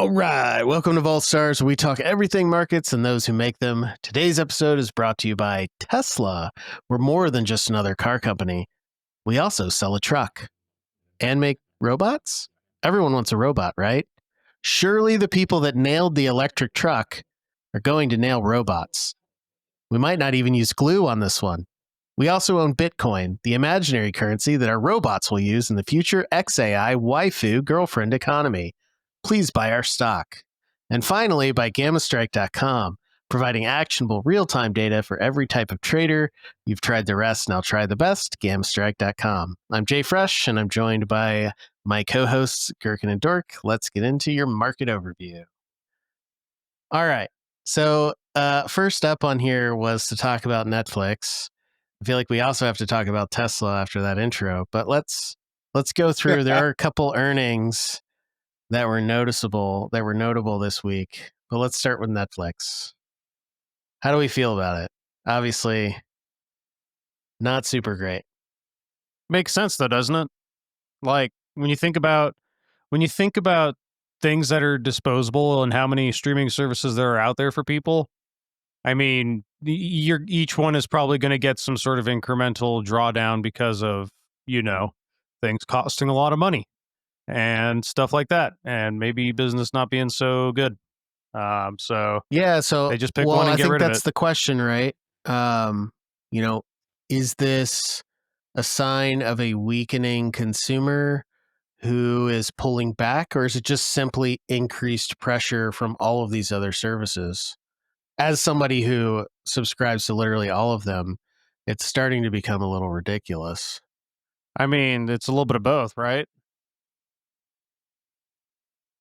All right, welcome to Vault Stars, where we talk everything markets and those who make them. Today's episode is brought to you by Tesla. We're more than just another car company. We also sell a truck and make robots. Everyone wants a robot, right? Surely the people that nailed the electric truck are going to nail robots. We might not even use glue on this one. We also own Bitcoin, the imaginary currency that our robots will use in the future XAI waifu girlfriend economy. Please buy our stock. And finally, by GammaStrike.com, providing actionable real-time data for every type of trader. You've tried the rest, now try the best, GammaStrike.com. I'm Jay Fresh, and I'm joined by my co-hosts, Gherkin and Dork. Let's get into your market overview. All right. So first up on here was to talk about Netflix. I feel like we also have to talk about Tesla after that intro, but let's go through. There are a couple earnings that were notable this week, but let's start with Netflix. How do we feel about it? Obviously, not super great. Makes sense though, doesn't it? Like when you think about things that are disposable and how many streaming services there are out there for people, I mean, each one is probably going to get some sort of incremental drawdown because of, things costing a lot of money and stuff like that, and maybe business not being so good. So they just pick one and get rid of it. I think that's the question, right? Is this a sign of a weakening consumer who is pulling back, or is it just simply increased pressure from all of these other services? As somebody who subscribes to literally all of them, it's starting to become a little ridiculous. I mean, it's a little bit of both, right?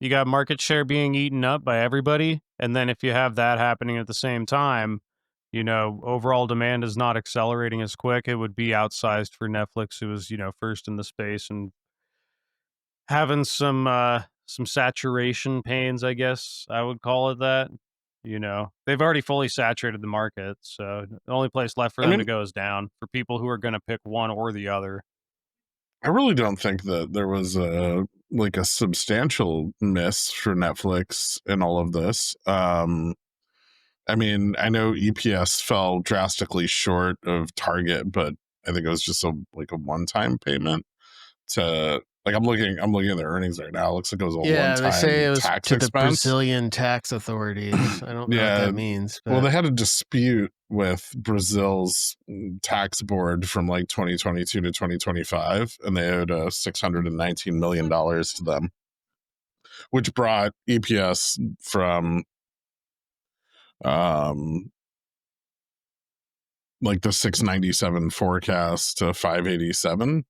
You got market share being eaten up by everybody, and then if you have that happening at the same time, overall demand is not accelerating as quick. It would be outsized for Netflix, who was, first in the space and having some saturation pains, I guess I would call it that. They've already fully saturated the market, so the only place left for them to go is down for people who are going to pick one or the other. I really don't think that there was a substantial miss for Netflix in all of this. I mean, I know EPS fell drastically short of target, but I think it was just a one-time payment to I'm looking at their earnings right now. It looks like it was a one-time they say it was tax to expense. The Brazilian tax authorities. I don't know what that means. But... Well, they had a dispute with Brazil's tax board from 2022 to 2025, and they owed $619 million to them, which brought EPS from the 697 forecast to 587.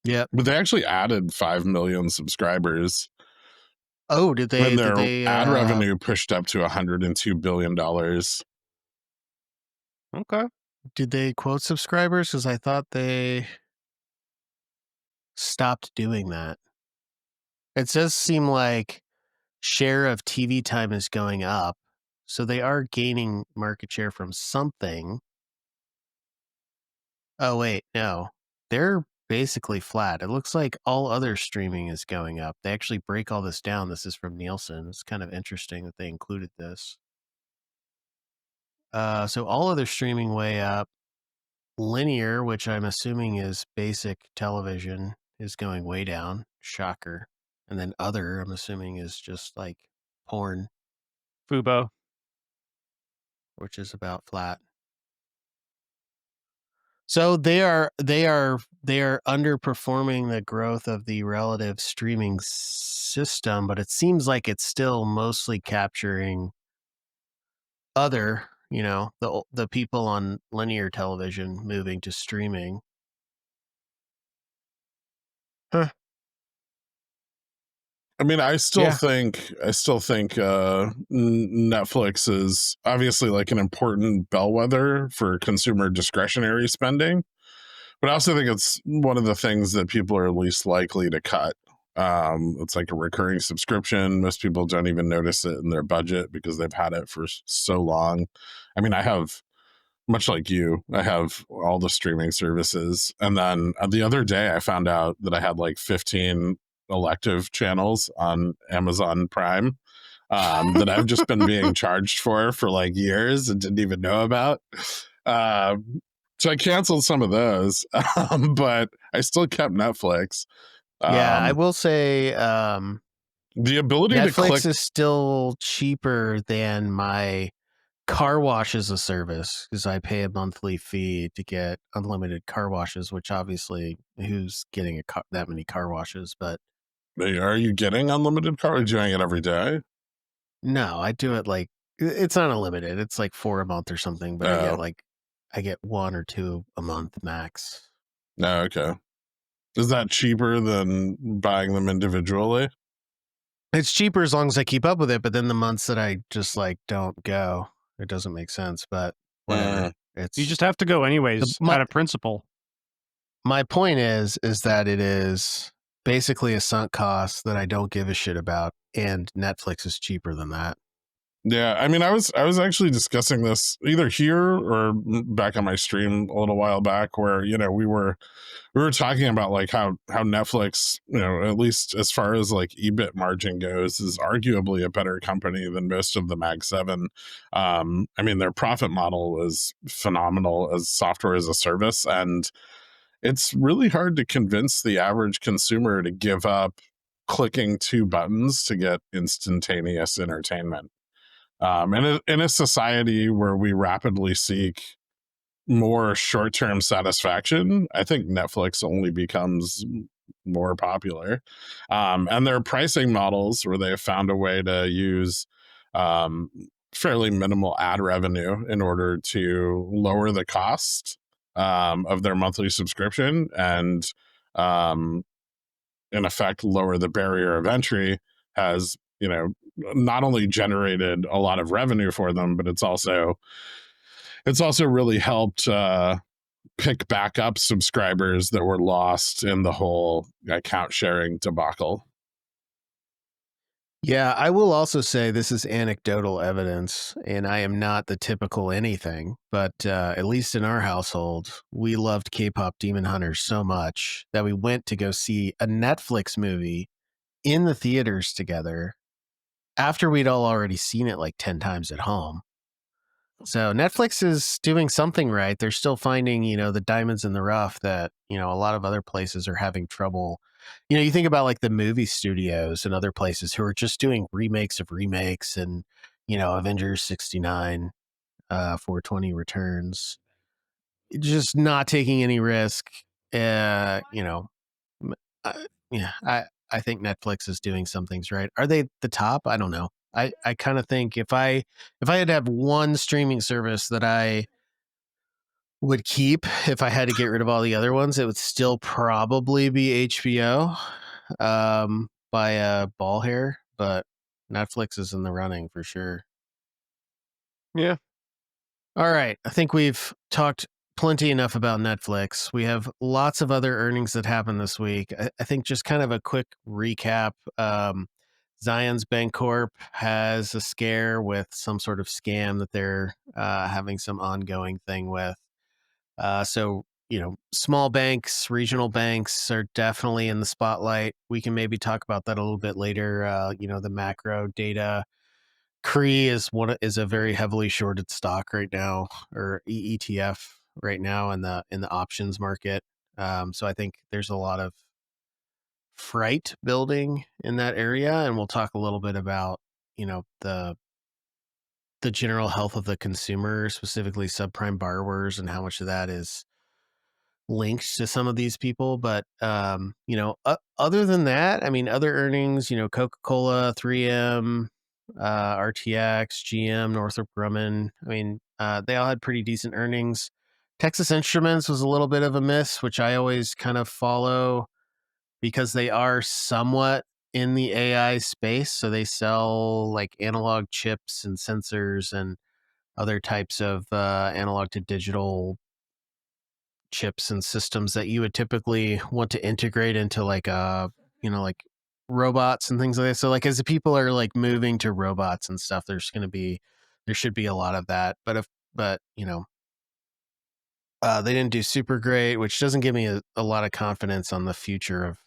Yeah, but they actually added 5 million subscribers. Oh, did they? When their ad revenue pushed up to $102 billion. Okay. Did they quote subscribers? Because I thought they stopped doing that. It does seem like share of TV time is going up, so they are gaining market share from something. Oh, wait, no. They're basically flat. It looks like all other streaming is going up. They actually break all this down. This is from Nielsen. It's kind of interesting that they included this. So all other streaming way up. Linear, which I'm assuming is basic television, is going way down. Shocker. And then other, I'm assuming, is just like porn. Fubo. Which is about flat. So they are underperforming the growth of the relative streaming system, but it seems like it's still mostly capturing other, the people on linear television moving to streaming. Huh. I mean, I still think Netflix is obviously an important bellwether for consumer discretionary spending, but I also think it's one of the things that people are least likely to cut. It's like a recurring subscription. Most people don't even notice it in their budget because they've had it for so long. I mean, I have, much like you, I have all the streaming services. And then the other day I found out that I had 15 elective channels on Amazon Prime. that I've just been being charged for like years and didn't even know about. So I canceled some of those, but I still kept Netflix. Yeah, I will say The ability to Netflix click. is still cheaper than my car wash as a service because I pay a monthly fee to get unlimited car washes, which obviously who's getting that many car washes? But Are you getting unlimited car? Are you doing it every day? no, I do it like it's not unlimited. It's like 4 a month or something, but Oh, I get 1 or 2 a month max. no, okay. Is that cheaper than buying them individually? It's cheaper as long as I keep up with it, but then the months that I just like don't go, it doesn't make sense, but whatever. It's You just have to go anyways out of principle. my point is that it is basically a sunk cost that I don't give a shit about, and Netflix is cheaper than that. Yeah, I mean, I was actually discussing this either here or back on my stream a little while back, where we were talking about like how Netflix, at least as far as like EBIT margin goes, is arguably a better company than most of the Mag 7. I mean, their profit model is phenomenal as software as a service, and it's really hard to convince the average consumer to give up clicking 2 buttons to get instantaneous entertainment. In a society where we rapidly seek more short-term satisfaction, I think Netflix only becomes more popular. And their pricing models, where they have found a way to use um, fairly minimal ad revenue in order to lower the cost of their monthly subscription and, um, in effect, lower the barrier of entry, has not only generated a lot of revenue for them, but it's also really helped pick back up subscribers that were lost in the whole account sharing debacle. Yeah, I will also say this is anecdotal evidence, and I am not the typical anything, but at least in our household, we loved K-pop Demon Hunters so much that we went to go see a Netflix movie in the theaters together after we'd all already seen it like 10 times at home. So Netflix is doing something right. They're still finding, the diamonds in the rough that, a lot of other places are having trouble. You think about like the movie studios and other places who are just doing remakes of remakes and, Avengers 69, 420 returns, just not taking any risk. M- yeah, I think Netflix is doing some things right. Are they the top? I don't know. I kind of think if I had to have one streaming service that I would keep if I had to get rid of all the other ones, it would still probably be HBO by a ball hair, but Netflix is in the running for sure. Yeah. All right. I think we've talked plenty enough about Netflix. We have lots of other earnings that happened this week. I think just kind of a quick recap. Zions Bancorp has a scare with some sort of scam that they're having some ongoing thing with. So, small banks, regional banks are definitely in the spotlight. We can maybe talk about that a little bit later. The macro data. CRE is a very heavily shorted stock right now, or ETF right now in the options market. So I think there's a lot of fright building in that area, and we'll talk a little bit about the general health of the consumer, specifically subprime borrowers, and how much of that is linked to some of these people. But other than that, I mean, other earnings, Coca-Cola, 3M, RTX, GM, Northrop Grumman, I mean, they all had pretty decent earnings. Texas Instruments was a little bit of a miss, which I always kind of follow because they are somewhat in the AI space. So they sell like analog chips and sensors and other types of analog to digital chips and systems that you would typically want to integrate into like like robots and things like that. So like as the people are like moving to robots and stuff, there should be a lot of that. But they didn't do super great, which doesn't give me a lot of confidence on the future of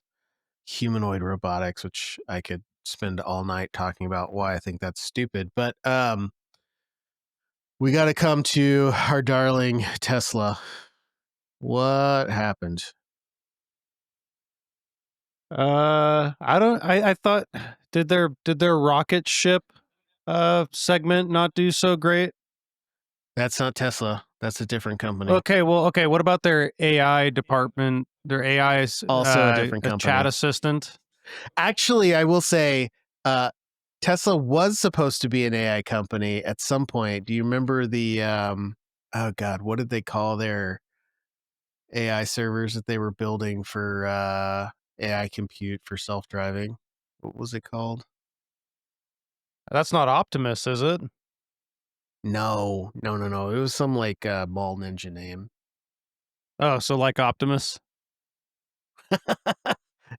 humanoid robotics, which I could spend all night talking about why I think that's stupid. But we got to come to our darling Tesla. What happened? I thought did their rocket ship segment not do so great? That's not Tesla. That's a different company. Okay, what about their AI department? Their AI is Also a different a company. chat assistant. Actually, I will say Tesla was supposed to be an AI company at some point. Do you remember the oh god, what did they call their AI servers that they were building for AI compute for self-driving? What was it called? That's not Optimus, is it? No. It was some like mall ninja name. Oh, so like Optimus?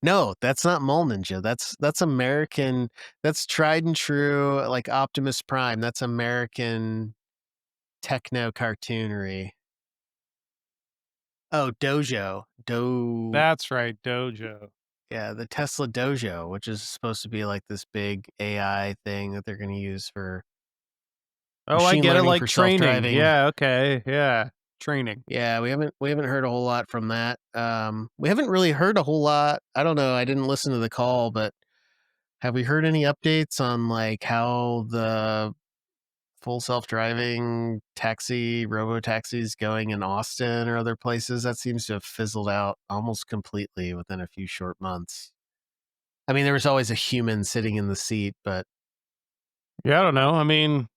No, that's not Mole Ninja. That's American. That's tried and true, like Optimus Prime. That's American techno cartoonery. Oh, Dojo. That's right, Dojo. Yeah, the Tesla Dojo, which is supposed to be like this big AI thing that they're going to use for Oh, I machine get it, learning like for training. self-driving. Yeah, okay, yeah, training. Yeah, we haven't heard a whole lot from that. We haven't really heard a whole lot. I don't know. I didn't listen to the call, but have we heard any updates on like how the full self-driving taxi, robo-taxis going in Austin or other places? That seems to have fizzled out almost completely within a few short months. I mean, there was always a human sitting in the seat, but Yeah, I don't know. I mean,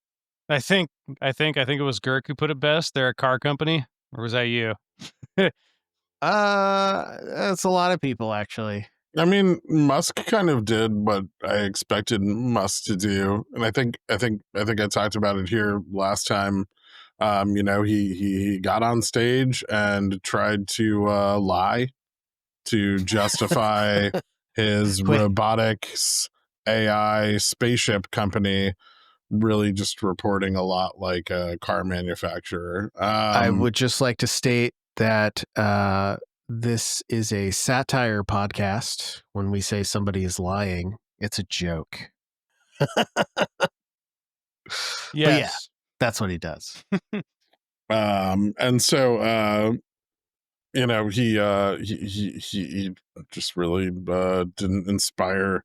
I think it was Girk who put it best. They're a car company, or was that you? that's a lot of people actually. I mean, Musk kind of did what I expected Musk to do, and I think I talked about it here last time. You know, he got on stage and tried to lie to justify his Wait, robotics AI spaceship company, really just reporting a lot like a car manufacturer. I would just like to state that this is a satire podcast. When we say somebody is lying, it's a joke. But yeah, Yes. that's what he does. And so you know, he just really didn't inspire,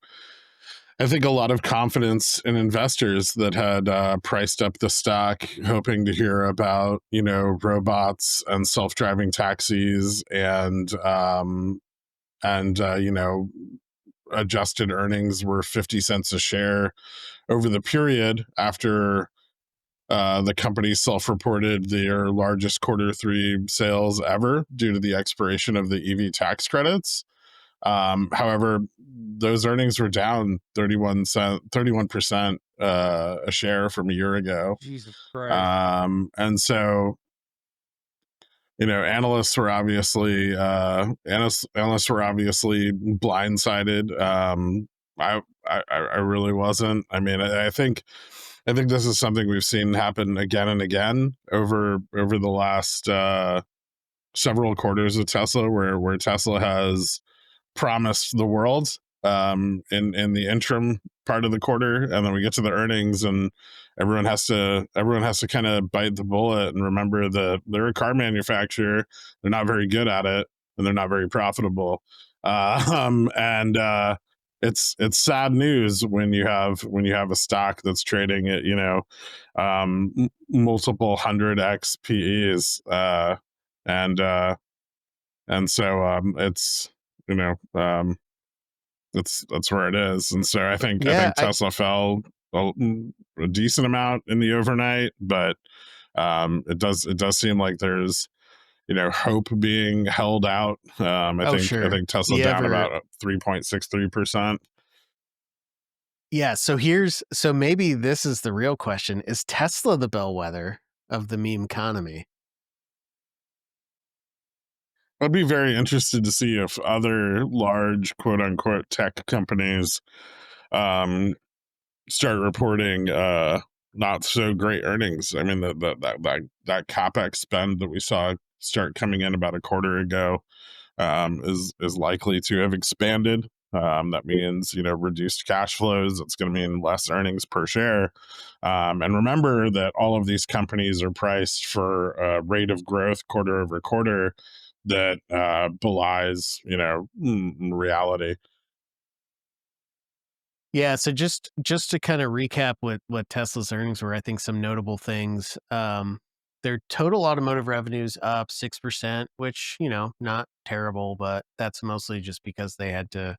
I think, a lot of confidence in investors that had priced up the stock, hoping to hear about, you know, robots and self-driving taxis and you know, adjusted earnings were 50 cents a share over the period after the company self-reported their largest quarter 3 sales ever due to the expiration of the EV tax credits. However, those earnings were down 31% a share from a year ago. Jesus Christ. And so, you know, analysts were obviously blindsided. I really wasn't. I mean, I think this is something we've seen happen again and again over the last several quarters of Tesla, where Tesla has promised the world in the interim part of the quarter, and then we get to the earnings and everyone has to kind of bite the bullet and remember that they're a car manufacturer. They're not very good at it and they're not very profitable. And it's sad news when you have a stock that's trading at, you know, multiple 100x PEs, and so it's, you know, that's where it is. And so I think Tesla fell a decent amount in the overnight, but it does seem like there's, you know, hope being held out. I think Tesla down about 3.63%. Yeah, so maybe this is the real question. Is Tesla the bellwether of the meme economy? I'd be very interested to see if other large quote unquote tech companies start reporting not so great earnings. I mean, that capex spend that we saw start coming in about a quarter ago is likely to have expanded That means, reduced cash flows. It's going to mean less earnings per share. And remember that all of these companies are priced for a rate of growth quarter over quarter that belies, reality. Yeah, so just to kind of recap what Tesla's earnings were, I think some notable things. Their total automotive revenues up 6%, which, not terrible, but that's mostly just because they had to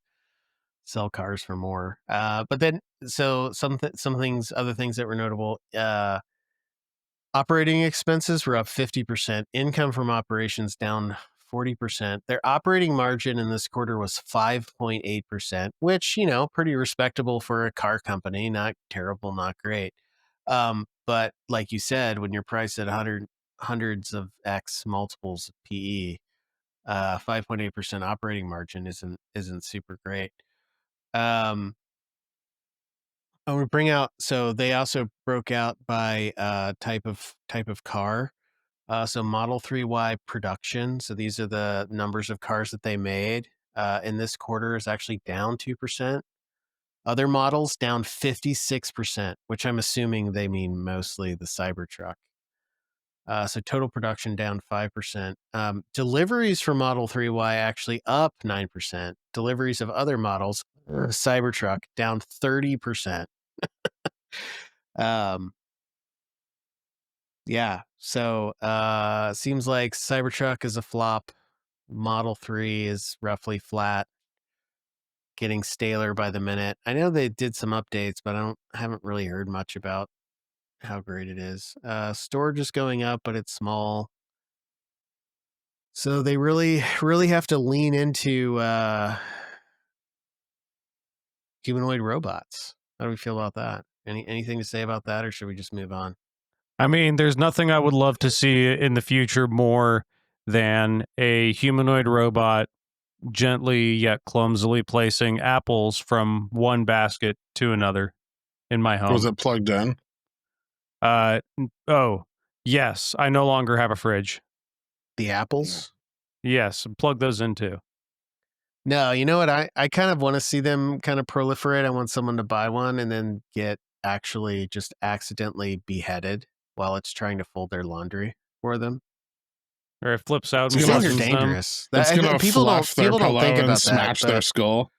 sell cars for more. But then, so some things, other things that were notable. Operating expenses were up 50%. Income from operations down 40%. Their operating margin in this quarter was 5.8%, which, pretty respectable for a car company. Not terrible, not great. But like you said, when you're priced at hundreds of X multiples of PE, 5.8% operating margin isn't super great. We bring out, so they also broke out by type of car. So Model 3Y production. So these are the numbers of cars that they made. In this quarter is actually down 2%. Other models down 56%, which I'm assuming they mean mostly the Cybertruck. So total production down 5%. Deliveries for Model 3Y actually up 9%. Deliveries of other models, Cybertruck, down 30%. Yeah, so seems like Cybertruck is a flop. Model 3 is roughly flat, getting staler by the minute. I know they did some updates, but haven't really heard much about how great it is. Storage is going up, but it's small. So they really have to lean into humanoid robots. How do we feel about that? Anything to say about that, or should we just move on? I mean, there's nothing I would love to see in the future more than a humanoid robot gently yet clumsily placing apples from one basket to another in my home. Was it plugged in? Oh, yes. I no longer have a fridge. The apples? Yes, plug those in too. No, you know what? I kind of want to see them kind of proliferate. I want someone to buy one and then get actually just accidentally beheaded while it's trying to fold their laundry for them. Or it flips out These and things are clutches them. dangerous. It's gonna fluff their people don't pillow think and about that. smash their But skull.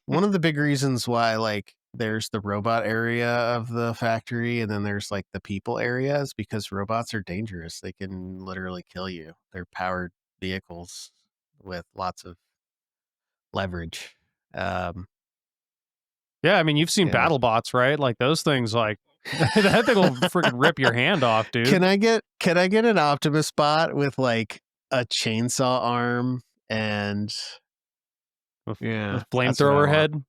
one of the big reasons why, like, there's the robot area of the factory and then there's like the people area is because robots are dangerous. They can literally kill you. They're powered vehicles with lots of leverage. Yeah, I mean, you've seen Yeah. battle bots, right? Like those things, like that thing will freaking rip your hand off, dude. Can I get an Optimus bot with like a chainsaw arm and A yeah, that's what I flamethrower want. head.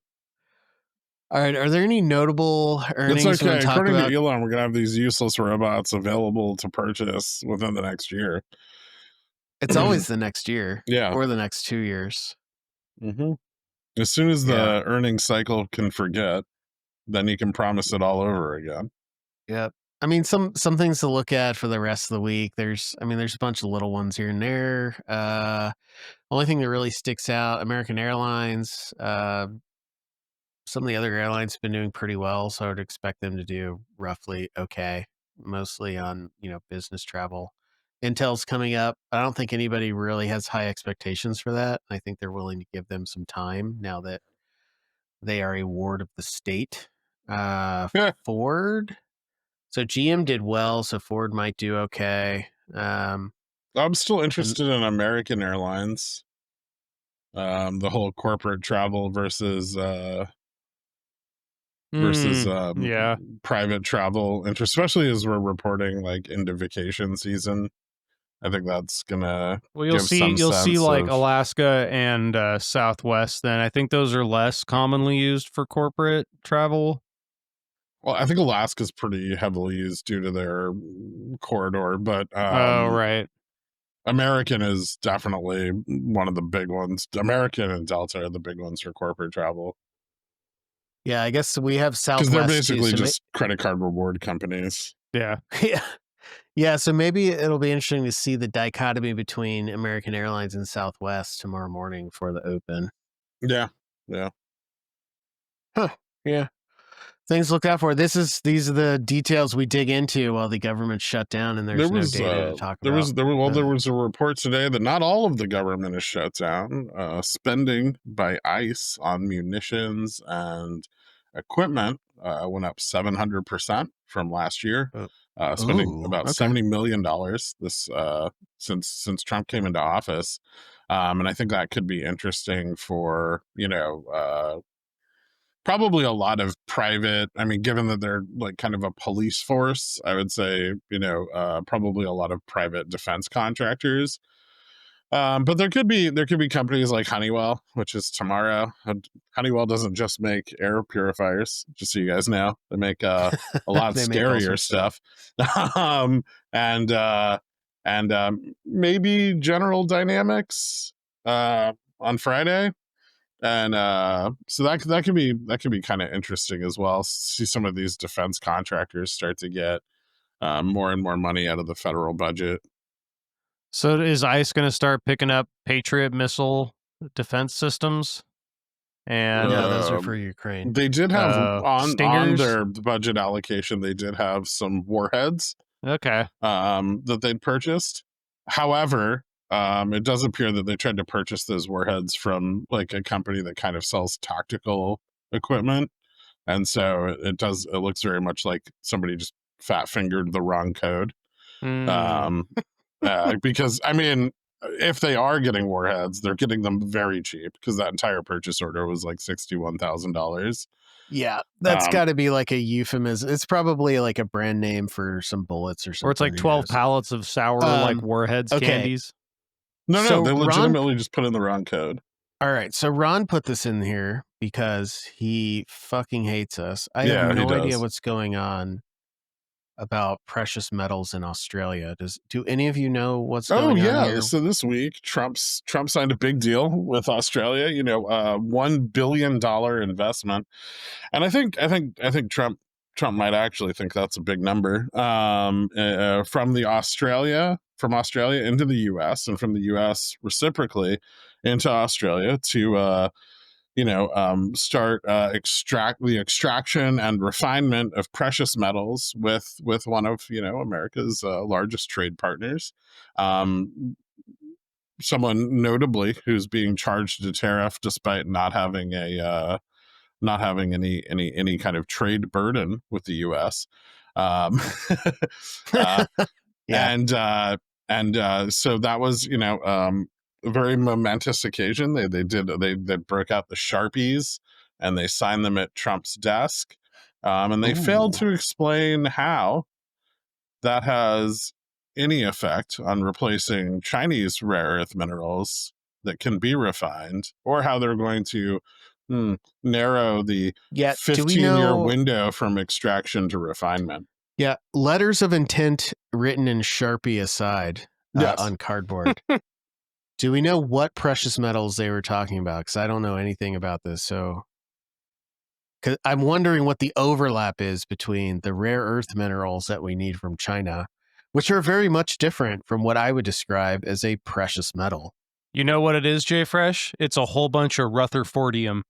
All right, are there any notable earnings It's we okay. want to talk According about? to Elon, we're gonna have these useless robots available to purchase within the next year. It's always the next year, Yeah. or the next 2 years. Mm-hmm. As soon as the earnings cycle can forget, then you can promise it all over again. Yep. I mean, some things to look at for the rest of the week. There's a bunch of little ones here and there. Only thing that really sticks out: American Airlines. Some of the other airlines have been doing pretty well, so I would expect them to do roughly okay, mostly on, business travel. Intel's coming up. I don't think anybody really has high expectations for that. I think they're willing to give them some time now that they are a ward of the state. Yeah. Ford. So GM did well, so Ford might do okay. I'm still interested in American Airlines. The whole corporate travel versus yeah. private travel interest, especially as we're reporting like into vacation season. I think that's gonna Well, you'll see like of, Alaska and Southwest. Then I think those are less commonly used for corporate travel. well, I think Alaska's pretty heavily used due to their corridor, but Oh, right. American is definitely one of the big ones. American and Delta are the big ones for corporate travel. Yeah, I guess we have Because Southwest they're too, basically so just credit card reward companies. Yeah. yeah. Yeah, so maybe it'll be interesting to see the dichotomy between American Airlines and Southwest tomorrow morning for the open. Yeah. Yeah. Yeah. Things to look out for. These are the details we dig into while the government shut down and there's no data to talk about. There was a report today that not all of the government is shut down. Spending by ICE on munitions and equipment went up 700% from last year. Spending about $70 million this since Trump came into office, and I think that could be interesting for probably a lot of private. I mean, given that they're like kind of a police force, I would say probably a lot of private defense contractors. But there could be companies like Honeywell, which is tomorrow. Honeywell doesn't just make air purifiers, just so you guys know. They make a lot scarier stuff. And maybe General Dynamics on Friday. And so that could be kind of interesting as well. See some of these defense contractors start to get more and more money out of the federal budget. So is ICE going to start picking up Patriot missile defense systems? And no, those are for Ukraine. They did have on their budget allocation, they did have some warheads. Okay. That they'd purchased. However, it does appear that they tried to purchase those warheads from like a company that kind of sells tactical equipment, and so it looks very much like somebody just fat fingered the wrong code. Because I mean, if they are getting warheads, they're getting them very cheap because that entire purchase order was like $61,000. Yeah, that's got to be like a euphemism. It's probably like a brand name for some bullets or something. Or it's like 12 pallets of sour like warheads candies. No, they legitimately just put in the wrong code. All right, so Ron put this in here because he fucking hates us. I have no idea what's going on about precious metals in Australia. Do any of you know what's going on here? So this week Trump signed a big deal with Australia, $1 billion investment. And I think Trump might actually think that's a big number. From Australia into the US, and from the US reciprocally into Australia to start the extraction and refinement of precious metals with one of America's largest trade partners. Someone notably who's being charged a tariff despite not having any kind of trade burden with the U.S. Yeah. And so that was a very momentous occasion. They broke out the Sharpies and they signed them at Trump's desk, and they failed to explain how that has any effect on replacing Chinese rare earth minerals that can be refined, or how they're going to narrow the 15-year window from extraction to refinement. Yeah, letters of intent written in Sharpie aside, on cardboard. Do we know what precious metals they were talking about? Because I don't know anything about this. So, because I'm wondering what the overlap is between the rare earth minerals that we need from China, which are very much different from what I would describe as a precious metal. You know what it is, Jay Fresh? It's a whole bunch of Rutherfordium.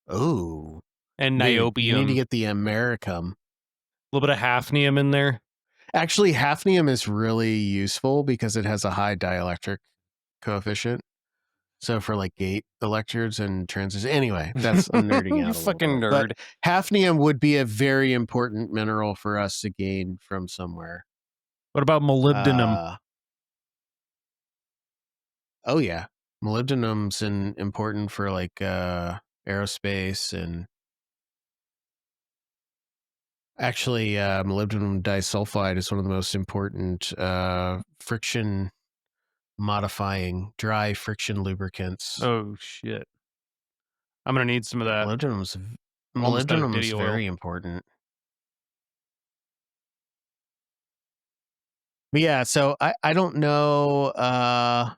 Oh. And niobium. You need to get the americum. A little bit of hafnium in there. Actually, hafnium is really useful because it has a high dielectric coefficient. So for like gate electrodes and transistors. Anyway, that's I'm nerding out. You fucking nerd. But hafnium would be a very important mineral for us to gain from somewhere. What about molybdenum? Oh yeah, molybdenum's important for like aerospace and. Actually, molybdenum disulfide is one of the most important friction modifying dry friction lubricants. Oh shit! I'm gonna need some of that. Molybdenum is very important. But yeah, so I don't know. I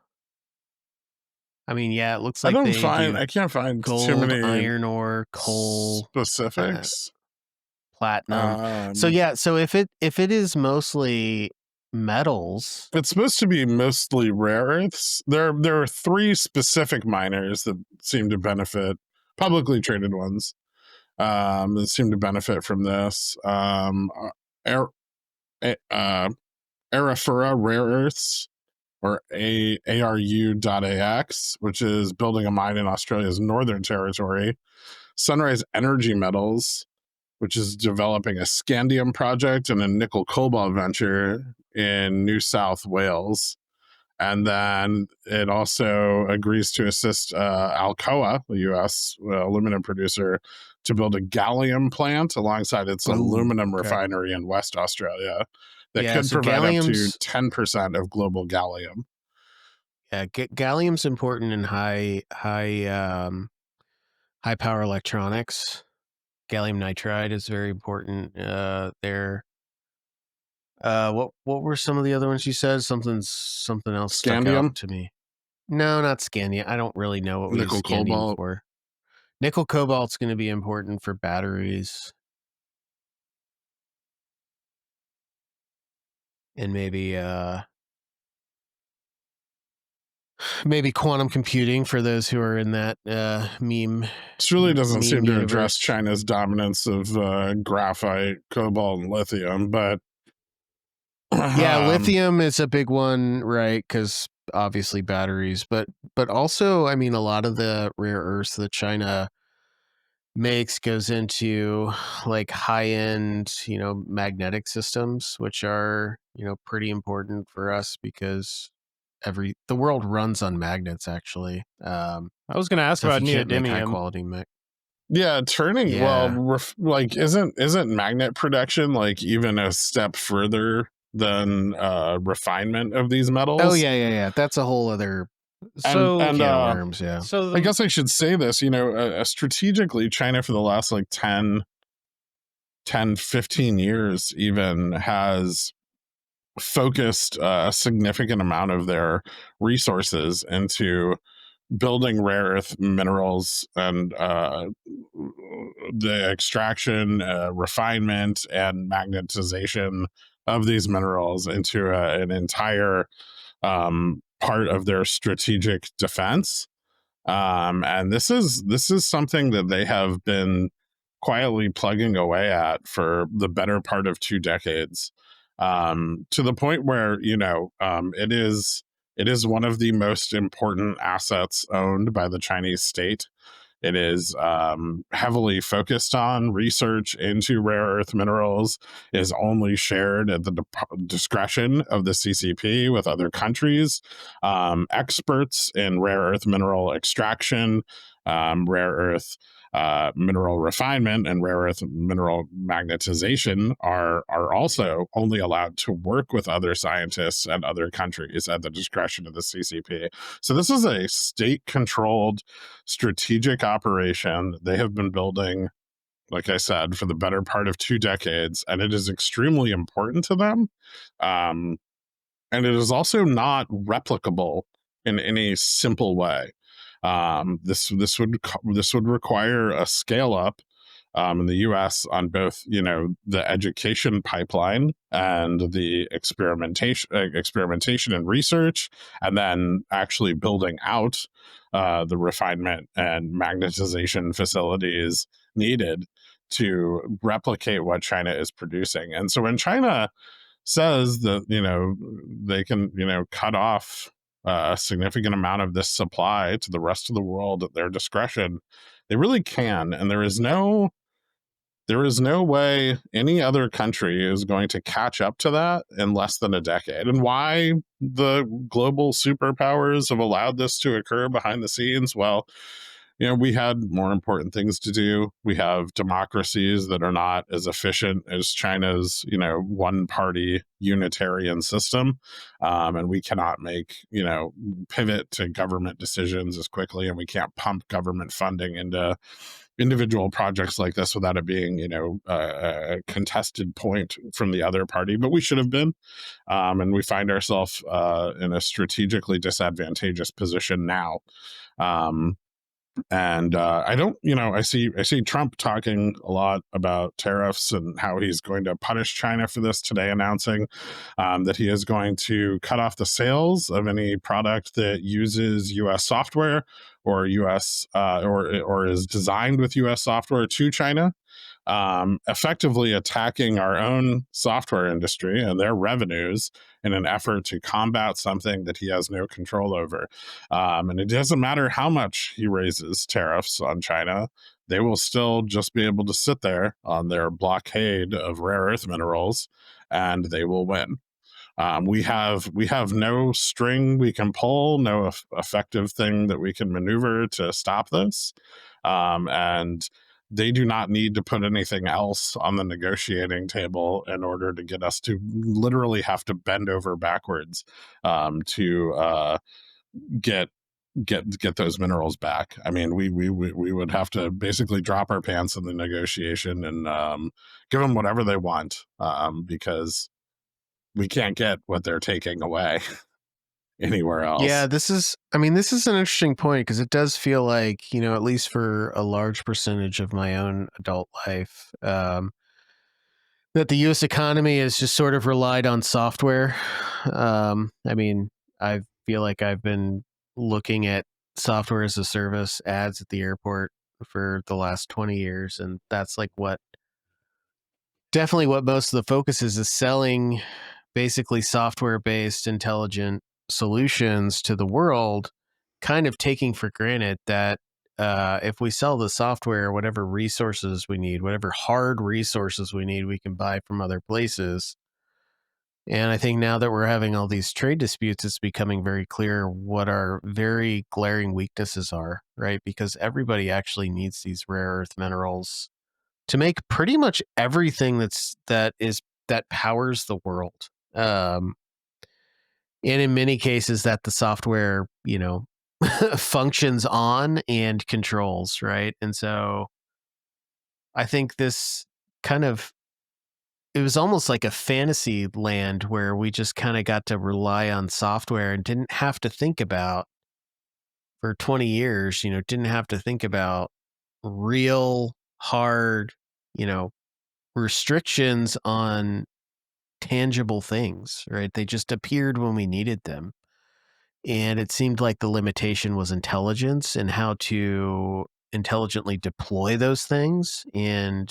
mean, yeah, it looks like I can't find gold, too many iron ore, coal specifics. Platinum. So if it is mostly metals, it's supposed to be mostly rare earths. There are three specific miners that seem to benefit publicly traded ones that seem to benefit from this. Arafura Rare Earths, or ARU.AX, which is building a mine in Australia's Northern Territory. Sunrise Energy Metals, which is developing a scandium project and a nickel cobalt venture in New South Wales. And then it also agrees to assist Alcoa, the U.S. Aluminum producer, to build a gallium plant alongside its aluminum refinery in West Australia that could so provide up to 10% of global gallium. Yeah, gallium's important in high power electronics. Gallium nitride is very important there. What were some of the other ones you said? Something else stuck Scandium? out to me. No, not scandium. I don't really know what we use Nickel scandium cobalt. for. Nickel cobalt's going to be important for batteries. And maybe quantum computing for those who are in that meme. This really doesn't seem to universe. address China's dominance of graphite, cobalt, and lithium, but yeah, lithium is a big one, right? Because obviously batteries, but also, I mean, a lot of the rare earths that China makes goes into like high-end, magnetic systems, which are, pretty important for us because the world runs on magnets, actually. I was going to ask So if about you can't make high neodymium. quality yeah, turning like isn't magnet production like even a step further than refinement of these metals? Oh yeah. That's a whole other So and can of worms. Yeah. So I guess I should say this, strategically, China for the last like 10, 15 years even has focused a significant amount of their resources into building rare earth minerals and the extraction, refinement, and magnetization of these minerals into an entire part of their strategic defense. And this is something that they have been quietly plugging away at for the better part of 2 decades, to the point where it is one of the most important assets owned by the Chinese state. It is heavily focused on research into rare earth minerals, is only shared at the discretion of the CCP with other countries. Experts in rare earth mineral extraction, rare earth mineral refinement, and rare earth mineral magnetization are also only allowed to work with other scientists and other countries at the discretion of the CCP. So this is a state-controlled strategic operation they have been building, like I said, for the better part of 2 decades, and it is extremely important to them. And it is also not replicable in any simple way. This would require a scale up in the U.S. on both, the education pipeline and the experimentation and research, and then actually building out the refinement and magnetization facilities needed to replicate what China is producing. And so when China says that they can cut off a significant amount of this supply to the rest of the world at their discretion, they really can, and there is no way any other country is going to catch up to that in less than a decade. And why the global superpowers have allowed this to occur behind the scenes? Well, we had more important things to do. We have democracies that are not as efficient as China's, one-party unitarian system. And we cannot pivot to government decisions as quickly, and we can't pump government funding into individual projects like this without it being, a contested point from the other party. But we should have been. And we find ourselves in a strategically disadvantageous position now. And I don't, I see Trump talking a lot about tariffs and how he's going to punish China for this today, announcing that he is going to cut off the sales of any product that uses U.S. software or U.S. Or is designed with U.S. software to China, effectively attacking our own software industry and their revenues in an effort to combat something that he has no control over. And it doesn't matter how much he raises tariffs on China, they will still just be able to sit there on their blockade of rare earth minerals, and they will win. We have no string we can pull, no effective thing that we can maneuver to stop this, and they do not need to put anything else on the negotiating table in order to get us to literally have to bend over backwards to get those minerals back. I mean, we would have to basically drop our pants in the negotiation and give them whatever they want, because we can't get what they're taking away anywhere else. Yeah, this is an interesting point, because it does feel like, at least for a large percentage of my own adult life, that the U.S. economy has just sort of relied on software. I mean, I feel like I've been looking at software as a service ads at the airport for the last 20 years, and that's like definitely what most of the focus is selling basically software-based intelligent solutions to the world, kind of taking for granted that if we sell the software, whatever resources we need, whatever hard resources we need, we can buy from other places. And I think now that we're having all these trade disputes, it's becoming very clear what our very glaring weaknesses are, right? Because everybody actually needs these rare earth minerals to make pretty much everything that powers the world. And in many cases that the software, functions on and controls, right? And so I think this kind of, it was almost like a fantasy land where we just kind of got to rely on software and didn't have to think about, for 20 years, didn't have to think about real hard, restrictions on tangible things, right? They just appeared when we needed them. And it seemed like the limitation was intelligence and how to intelligently deploy those things, and,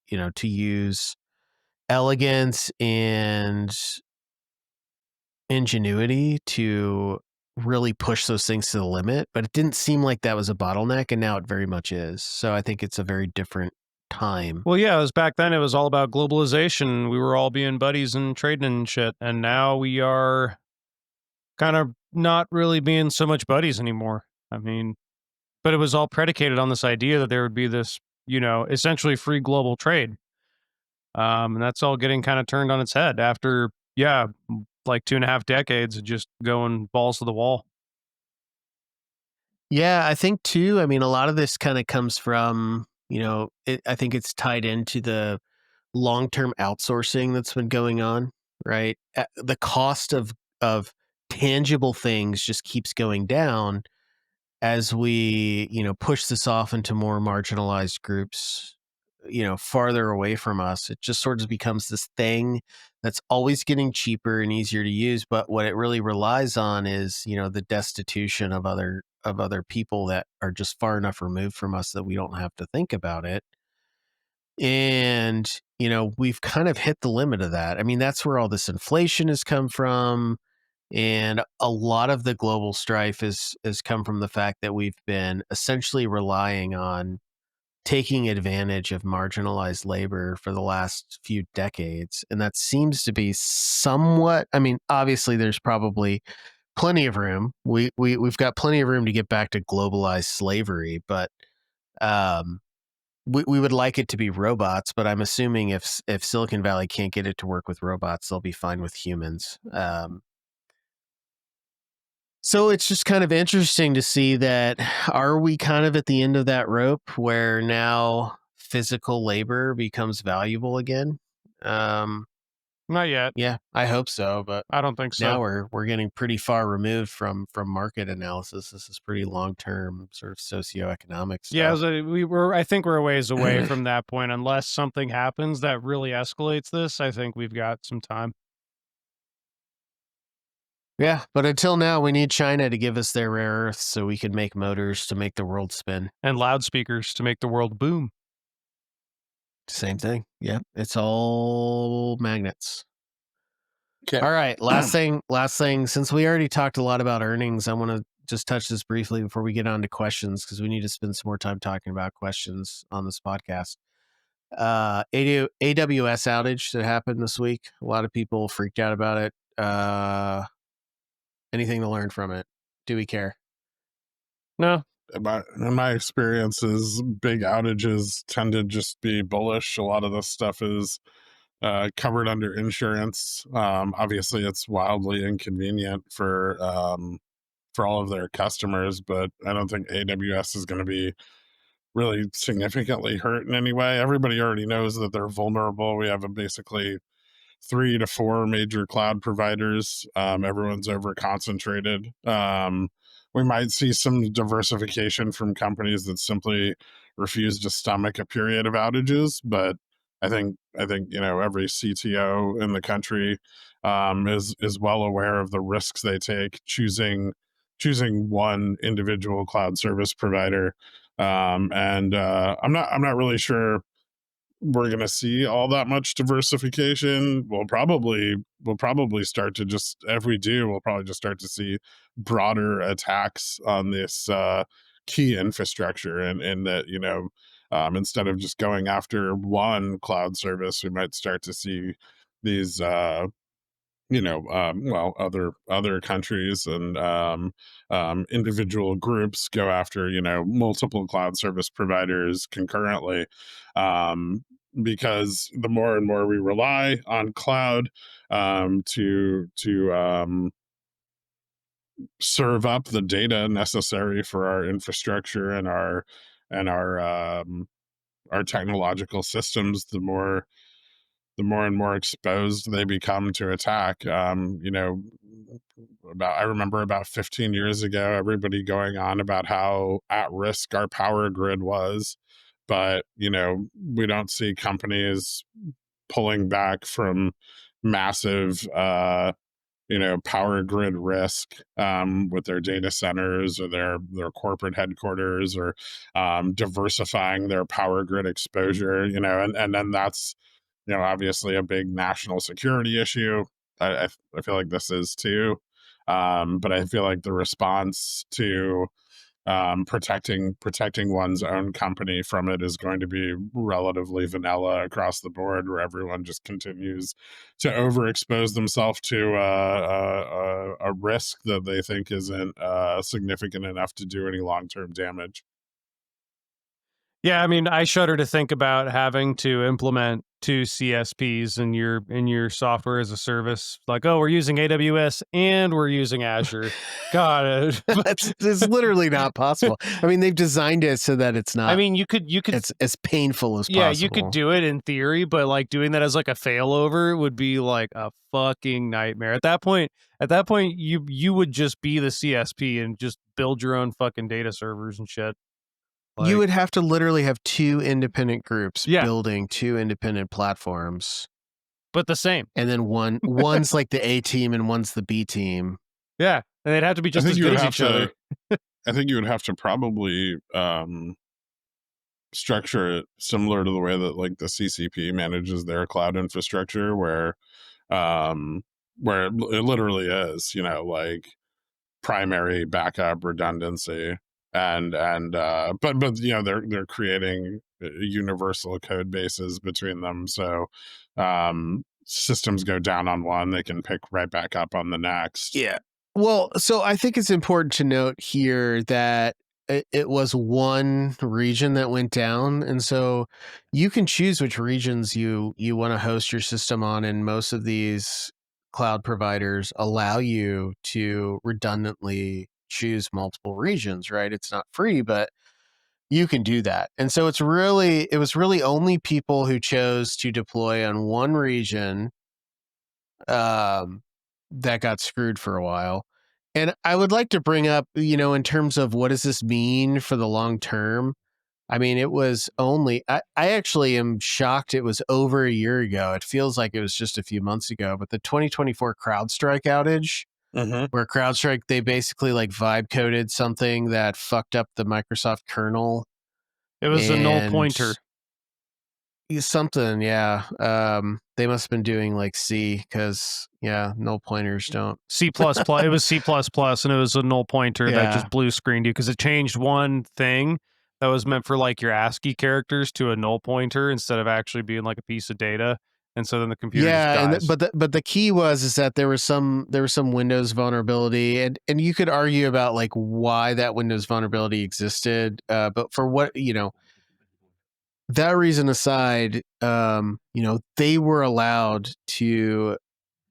to use elegance and ingenuity to really push those things to the limit. But it didn't seem like that was a bottleneck, and now it very much is. So I think it's a very different time. Well, yeah, it was back then. It was all about globalization. We were all being buddies and trading and shit. And now we are kind of not really being so much buddies anymore. I mean, but it was all predicated on this idea that there would be this, essentially free global trade. And that's all getting kind of turned on its head after, like 2.5 decades of just going balls to the wall. Yeah, I think too. I mean, a lot of this kind of comes from, I think it's tied into the long-term outsourcing that's been going on, right? The cost of tangible things just keeps going down as we, push this off into more marginalized groups, farther away from us. It just sort of becomes this thing that's always getting cheaper and easier to use. But what it really relies on is, the destitution of other people that are just far enough removed from us that we don't have to think about it. And, we've kind of hit the limit of that. I mean, that's where all this inflation has come from. And a lot of the global strife has come from the fact that we've been essentially relying on taking advantage of marginalized labor for the last few decades. And that seems to be somewhat, I mean, obviously there's probably plenty of room. We've got plenty of room to get back to globalized slavery, but um, we would like it to be robots, but I'm assuming if Silicon Valley can't get it to work with robots, they'll be fine with humans. So it's just kind of interesting to see that, are we kind of at the end of that rope where now physical labor becomes valuable again? Not yet. Yeah, I hope so, but I don't think so. now we're getting pretty far removed from market analysis. This is pretty long-term sort of socioeconomic Yeah, stuff. I think we're a ways away from that point. Unless something happens that really escalates this, I think we've got some time. Yeah, but until now, we need China to give us their rare earths so we can make motors to make the world spin. And loudspeakers to make the world boom. Same thing. Yep, it's all magnets. Okay. All right, last thing. Since we already talked a lot about earnings, I want to just touch this briefly before we get on to questions because we need to spend some more time talking about questions on this podcast. AWS outage that happened this week. A lot of people freaked out about it. Anything to learn from it? Do we care? No. In my experiences, big outages tend to just be bullish. A lot of this stuff is covered under insurance. Obviously, it's wildly inconvenient for all of their customers, but I don't think AWS is going to be really significantly hurt in any way. Everybody already knows that they're vulnerable. We have basically 3 to 4 major cloud providers. Everyone's over concentrated. We might see some diversification from companies that simply refuse to stomach a period of outages, but I think every CTO in the country is well aware of the risks they take choosing one individual cloud service provider. And I'm not really sure we're going to see all that much diversification. We'll probably start to just, if we do, we'll probably just start to see broader attacks on this key infrastructure, and that instead of just going after one cloud service, we might start to see these other countries and individual groups go after multiple cloud service providers concurrently, because the more and more we rely on cloud to serve up the data necessary for our infrastructure and our technological systems, the more and more exposed they become to attack. I remember about 15 years ago, everybody going on about how at risk our power grid was, but we don't see companies pulling back from massive power grid risk with their data centers or their corporate headquarters, or diversifying their power grid exposure, and then that's obviously a big national security issue. I feel like this is too, but I feel like the response to protecting one's own company from it is going to be relatively vanilla across the board, where everyone just continues to overexpose themselves to a risk that they think isn't significant enough to do any long-term damage. Yeah, I mean, I shudder to think about having to implement 2 CSPs in your software as a service. Like, oh, we're using AWS and we're using Azure. God, it's literally not possible. I mean, they've designed it so that it's not. I mean, you could It's as painful as yeah, possible. you could do it in theory, but like doing that as like a failover would be like a fucking nightmare. At that point, you would just be the CSP and just build your own fucking data servers and shit. You would have to literally have 2 independent groups Yeah. building 2 independent platforms, but the same. and then one's like the A team and one's the B team. Yeah, and they'd have to be just as good as each other. I think you would have to probably structure it similar to the way that like the CCP manages their cloud infrastructure, where it literally is, like primary backup redundancy, and but they're creating universal code bases between them, so systems go down on one, they can pick right back up on the next. Yeah. Well, so I think it's important to note here that it was one region that went down, and so you can choose which regions you want to host your system on, and most of these cloud providers allow you to redundantly choose multiple regions, right? It's not free, but you can do that. And so it was really only people who chose to deploy on one region that got screwed for a while. And I would like to bring up, in terms of what does this mean for the long term? I mean, it was only, I actually am shocked it was over a year ago. It feels like it was just a few months ago, but the 2024 CrowdStrike outage, where CrowdStrike, they basically like vibe coded something that fucked up the Microsoft kernel. It was a null pointer. Something, yeah. They must have been doing like C because, null pointers don't. C++. It was C++, and it was a null pointer that Yeah. just blue screened you because it changed one thing that was meant for like your ASCII characters to a null pointer instead of actually being like a piece of data. And so then the computer just dies. But the key is that there was some Windows vulnerability, and you could argue about like why that Windows vulnerability existed. But for what that reason aside, they were allowed to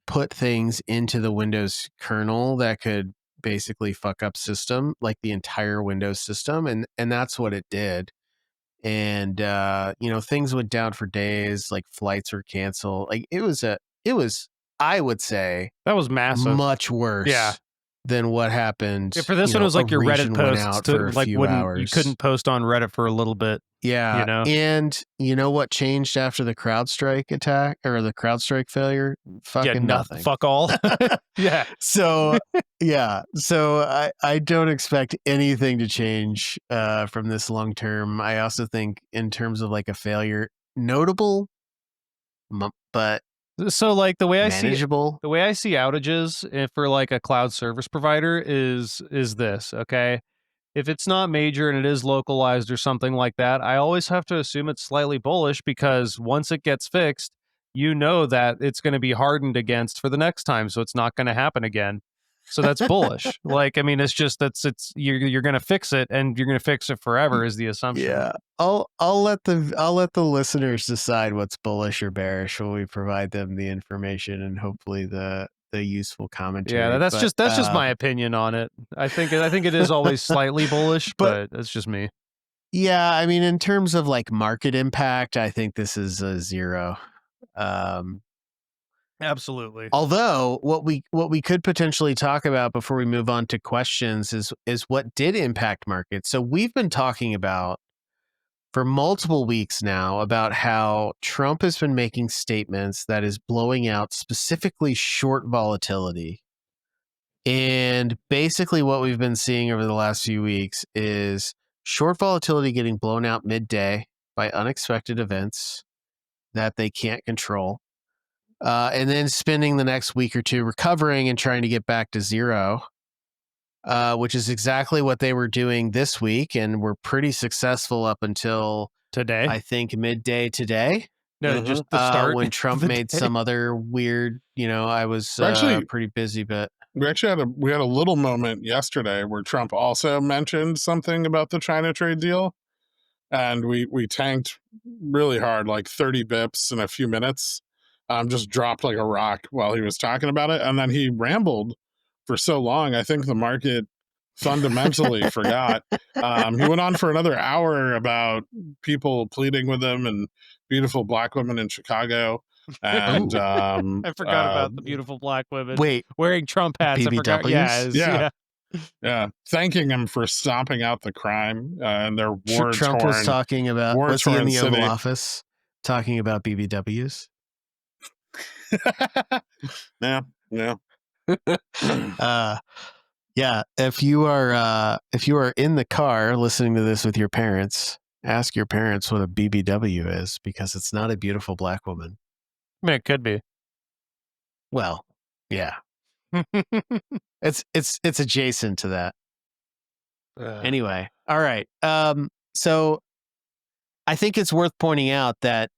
put things into the Windows kernel that could basically fuck up system, like the entire Windows system, and that's what it did. And things went down for days, like flights were canceled. Like it was I would say that was massive, much worse than what happened. For this one, it was like your Reddit posts for a few hours. You couldn't post on Reddit for a little bit. Yeah, and you know what changed after the CrowdStrike attack or the CrowdStrike failure? Fucking nothing. Fuck all. Yeah. So I don't expect anything to change from this long term. I also think in terms of like a failure, notable, but so like the way manageable. The way I see outages for like a cloud service provider is this, okay? If it's not major and it is localized or something like that, I always have to assume it's slightly bullish because once it gets fixed, you know that it's going to be hardened against for the next time, so it's not going to happen again. So that's bullish. Like, I mean, it's just you're going to fix it and you're going to fix it forever is the assumption. Yeah, I'll let the listeners decide what's bullish or bearish when we provide them the information and hopefully the useful commentary. Yeah, that's just my opinion on it. I think it is always slightly bullish, but that's just me. Yeah, I mean, in terms of like market impact, I think this is a 0. Absolutely. Although what we could potentially talk about before we move on to questions is what did impact markets. So we've been talking about for multiple weeks now about how Trump has been making statements that is blowing out specifically short volatility. And basically what we've been seeing over the last few weeks is short volatility getting blown out midday by unexpected events that they can't control. And then spending the next week or two recovering and trying to get back to 0, which is exactly what they were doing this week. And were pretty successful up until today, I think midday today. No, just the start. When Trump made some other weird, I was pretty busy, but we actually had a little moment yesterday where Trump also mentioned something about the China trade deal. And we tanked really hard, like 30 bips in a few minutes. Just dropped like a rock while he was talking about it. And then he rambled for so long, I think the market fundamentally forgot. He went on for another hour about people pleading with him and beautiful black women in Chicago. And I forgot about the beautiful black women wearing Trump hats. BBWs? Yeah, thanking him for stomping out the crime and their war-torn. Trump was talking about, was he in the Oval Office talking about BBWs? Yeah. Yeah. If you are in the car listening to this with your parents, ask your parents what a BBW is, because it's not a beautiful black woman. I mean, it could be. Well, yeah. It's adjacent to that. Anyway, all right. So I think it's worth pointing out that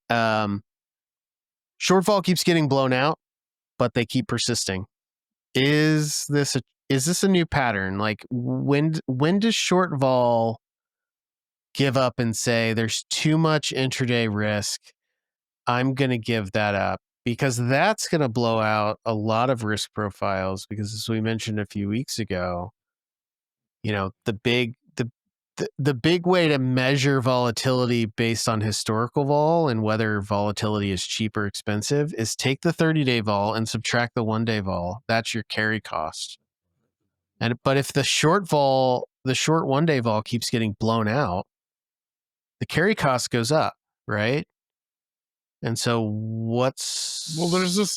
shortfall keeps getting blown out, but they keep persisting. Is this a new pattern? Like when does short vol give up and say there's too much intraday risk? I'm going to give that up, because that's going to blow out a lot of risk profiles, because as we mentioned a few weeks ago, the the big way to measure volatility based on historical vol and whether volatility is cheap or expensive is take the 30-day vol and subtract the 1-day vol. That's your carry cost. But if the short 1-day vol keeps getting blown out, the carry cost goes up, right? And so there's this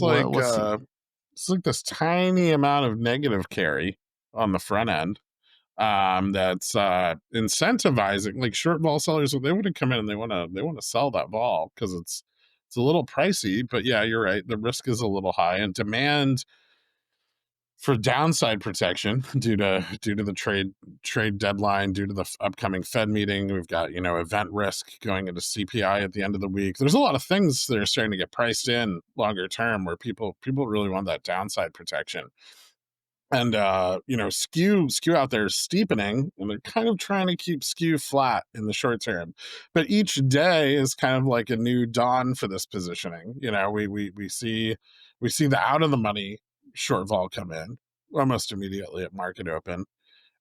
it's like this tiny amount of negative carry on the front end that's incentivizing like short vol sellers. They want to come in and they want to sell that vol because it's a little pricey. But yeah, you're right, the risk is a little high, and demand for downside protection due to the trade deadline, due to the upcoming Fed meeting. We've got event risk going into CPI at the end of the week. There's a lot of things that are starting to get priced in longer term where people really want that downside protection. And skew out there is steepening, and they're kind of trying to keep skew flat in the short term. But each day is kind of like a new dawn for this positioning. We see the out of the money short vol come in almost immediately at market open,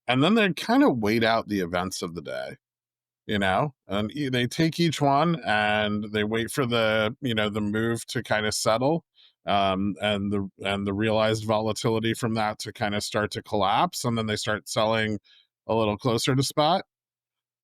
and then they kind of wait out the events of the day, and they take each one and they wait for the move to kind of settle, and the realized volatility from that to kind of start to collapse, and then they start selling a little closer to spot.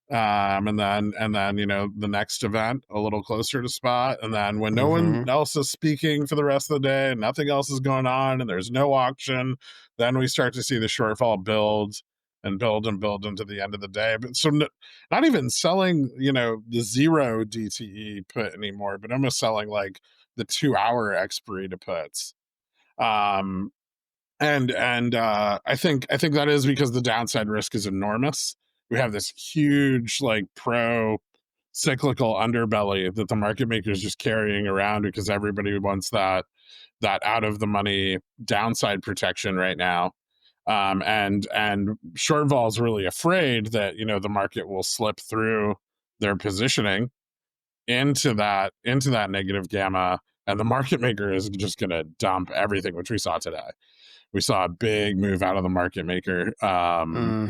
And then the next event a little closer to spot, and then when no one else is speaking for the rest of the day and nothing else is going on and there's no auction, then we start to see the shortfall build and build and build into the end of the day. But so not even selling the 0 DTE put anymore, but almost selling like the 2-hour expiry to puts. And I think that is because the downside risk is enormous. We have this huge like pro cyclical underbelly that the market makers just carrying around because everybody wants that out of the money downside protection right now. And short vol is really afraid that the market will slip through their positioning into that negative gamma, and the market maker is just going to dump everything, which we saw today. We saw a big move out of the market maker,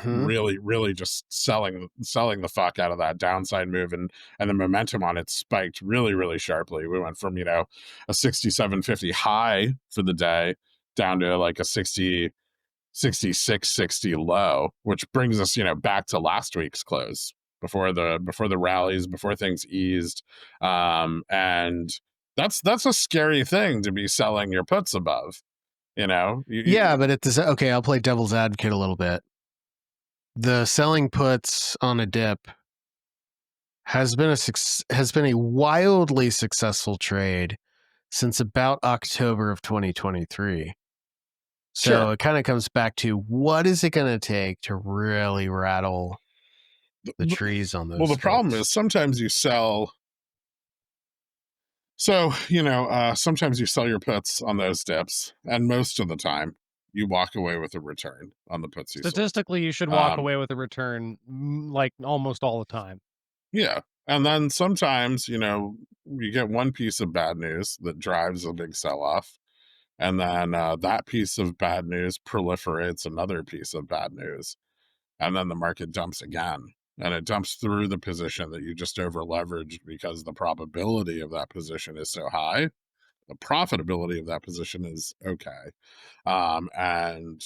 really just selling the fuck out of that downside move, and the momentum on it spiked really sharply. We went from a 67.50 high for the day down to like a 66.60 low, which brings us back to last week's close before the rallies, before things eased, and that's a scary thing to be selling your puts above. But okay, I'll play devil's advocate a little bit. The selling puts on a dip has been a wildly successful trade since about October of 2023. So Sure. It kind of comes back to what is it going to take to really rattle the trees on those. Well, the problem is sometimes you sell. So, sometimes you sell your puts on those dips, and most of the time you walk away with a return on the puts you sold. Statistically, you should walk away with a return like almost all the time. Yeah. And then sometimes, you get one piece of bad news that drives a big sell-off, and then that piece of bad news proliferates another piece of bad news, and then the market dumps again. And it dumps through the position that you just over leveraged because the probability of that position is so high. The profitability of that position is okay. And,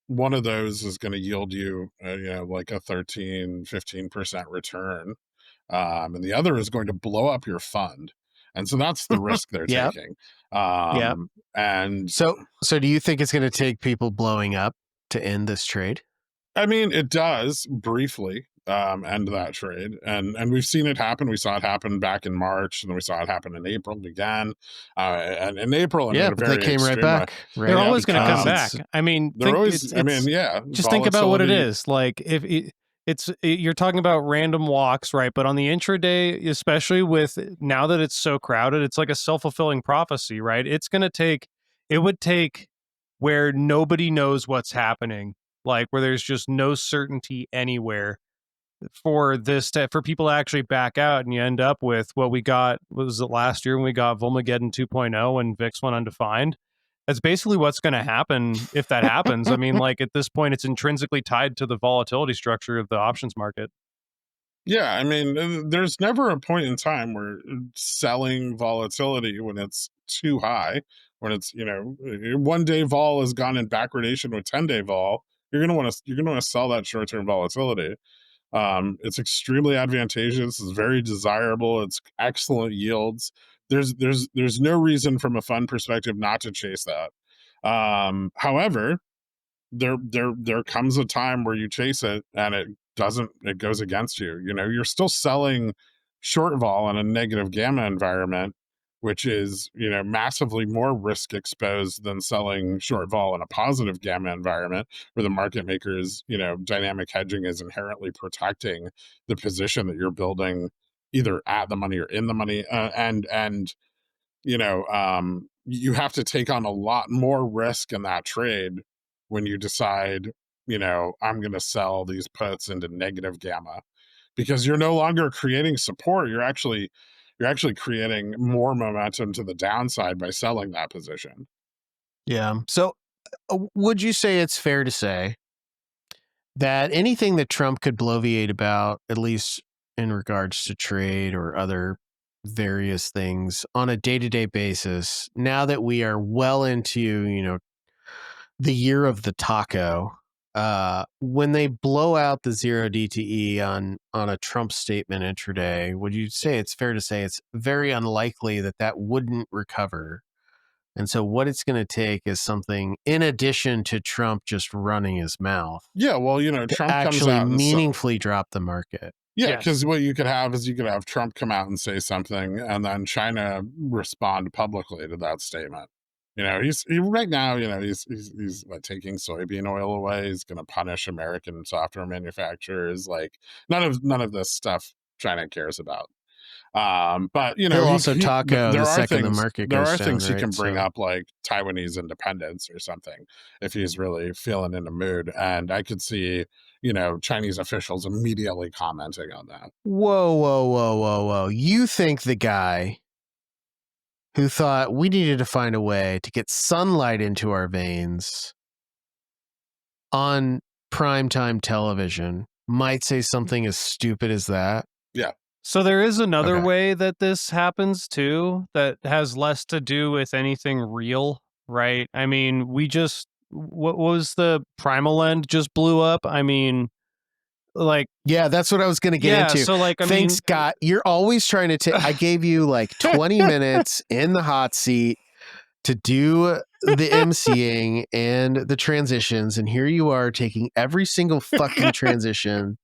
one of those is going to yield you, like a 13-15% return. And the other is going to blow up your fund. And so that's the risk they're taking. And so do you think it's going to take people blowing up to end this trade? I mean, it does briefly end that trade, and we've seen it happen. We saw it happen back in March, and then we saw it happen in April again. And in April, but they came right back. Right? They're always going to come back. I mean, they're always. Just think about what it is. Like if you're talking about random walks, right? But on the intraday, especially with now that it's so crowded, it's like a self-fulfilling prophecy, right? It would take where nobody knows what's happening, like where there's just no certainty anywhere for people to actually back out, and you end up with what we got. Was it last year when we got Volmageddon 2.0 and VIX went undefined? That's basically what's going to happen if that happens. I mean, like, at this point, it's intrinsically tied to the volatility structure of the options market. Yeah, I mean, there's never a point in time where selling volatility when it's too high, when it's, you know, 1 day vol has gone in backwardation with 10-day vol, you're gonna want to sell that short-term volatility. It's extremely advantageous. It's very desirable. It's excellent yields. There's no reason from a fund perspective not to chase that. However, there comes a time where you chase it and it goes against you. You know, you're still selling short vol in a negative gamma environment, which is, you know, massively more risk exposed than selling short vol in a positive gamma environment where the market makers, you know, dynamic hedging is inherently protecting the position that you're building either at the money or in the money. And you know, you have to take on a lot more risk in that trade when you decide, you know, I'm going to sell these puts into negative gamma, because you're no longer creating support. You're actually creating more momentum to the downside by selling that position. Yeah. So would you say it's fair to say that anything that Trump could bloviate about, at least in regards to trade or other various things on a day-to-day basis, now that we are well into, you know, the year of the taco, when they blow out the 0 DTE on a Trump statement intraday, would you say it's fair to say it's very unlikely that that wouldn't recover? And so what it's going to take is something in addition to Trump just running his mouth Yeah, well, you know, to Trump comes actually out and meaningfully drop the market. yeah, Yes. because what you could have is you could have Trump come out and say something, and then China respond publicly to that statement. You know, right now, you know, he's like taking soybean oil away. He's going to punish American software manufacturers. Like none of this stuff China cares about. But you know, He'll also taco the second the market there goes are down, things he right? can bring So, up, like Taiwanese independence or something, if he's really feeling in the mood. And I could see, you know, Chinese officials immediately commenting on that. whoa. You think the guy who thought we needed to find a way to get sunlight into our veins on primetime television might say something as stupid as that? Yeah. So there is another Okay. way that this happens too, that has less to do with anything real, right? I mean, what was the primal end just blew up? I mean, like, Yeah, that's what I was going to get yeah, into. so like, I Thanks, mean, Scott. You're always trying to take. I gave you like 20 minutes in the hot seat to do the emceeing and the transitions, and here you are taking every single fucking transition.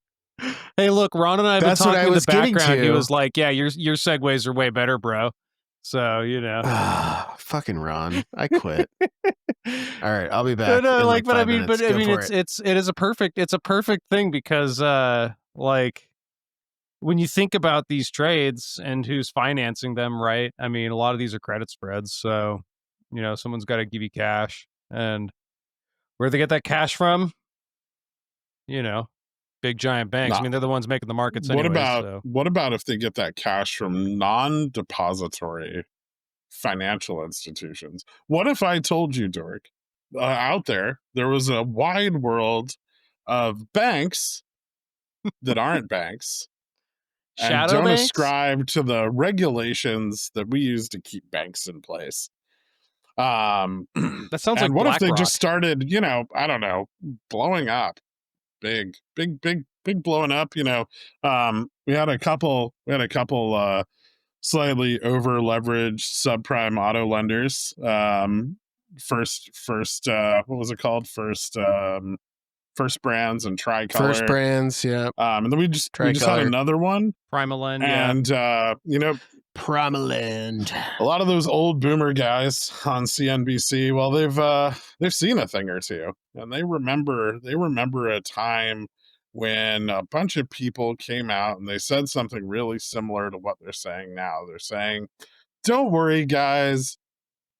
hey, look, Ron and I have been That's what I talking in the was getting background. He to. was like, yeah, your segues are way better, bro. So, you know. Fucking Ron. I quit. All right, I'll be No, back no, in like, like but I 5 mean, minutes. Go for it. it is a perfect thing because, like, when you think about these trades and who's financing them, right? I mean, a lot of these are credit spreads, so, you know, someone's got to give you cash, and where they get that cash from, you know, big giant banks. I Not mean, they're the ones making the markets anyways. So what about if they get that cash from non-depository financial institutions? What if I told you, Dork, out there was a wide world of banks that aren't banks and shadow don't banks. ascribe to the regulations that we use to keep banks in place? That sounds And like what if they just BlackRock. started, you know, I don't know, blowing up, big blowing up? You know, we had a couple slightly over leveraged subprime auto lenders. First, what was it called? First Brands and First Tricolor. brands, yeah. And then we just had Tricolor. another one, Primal End, yeah. and you know, Promeland. a lot of those old boomer guys on CNBC, well, they've seen a thing or two, and they remember a time when a bunch of people came out and they said something really similar to what they're saying now. They're saying, "Don't worry, guys,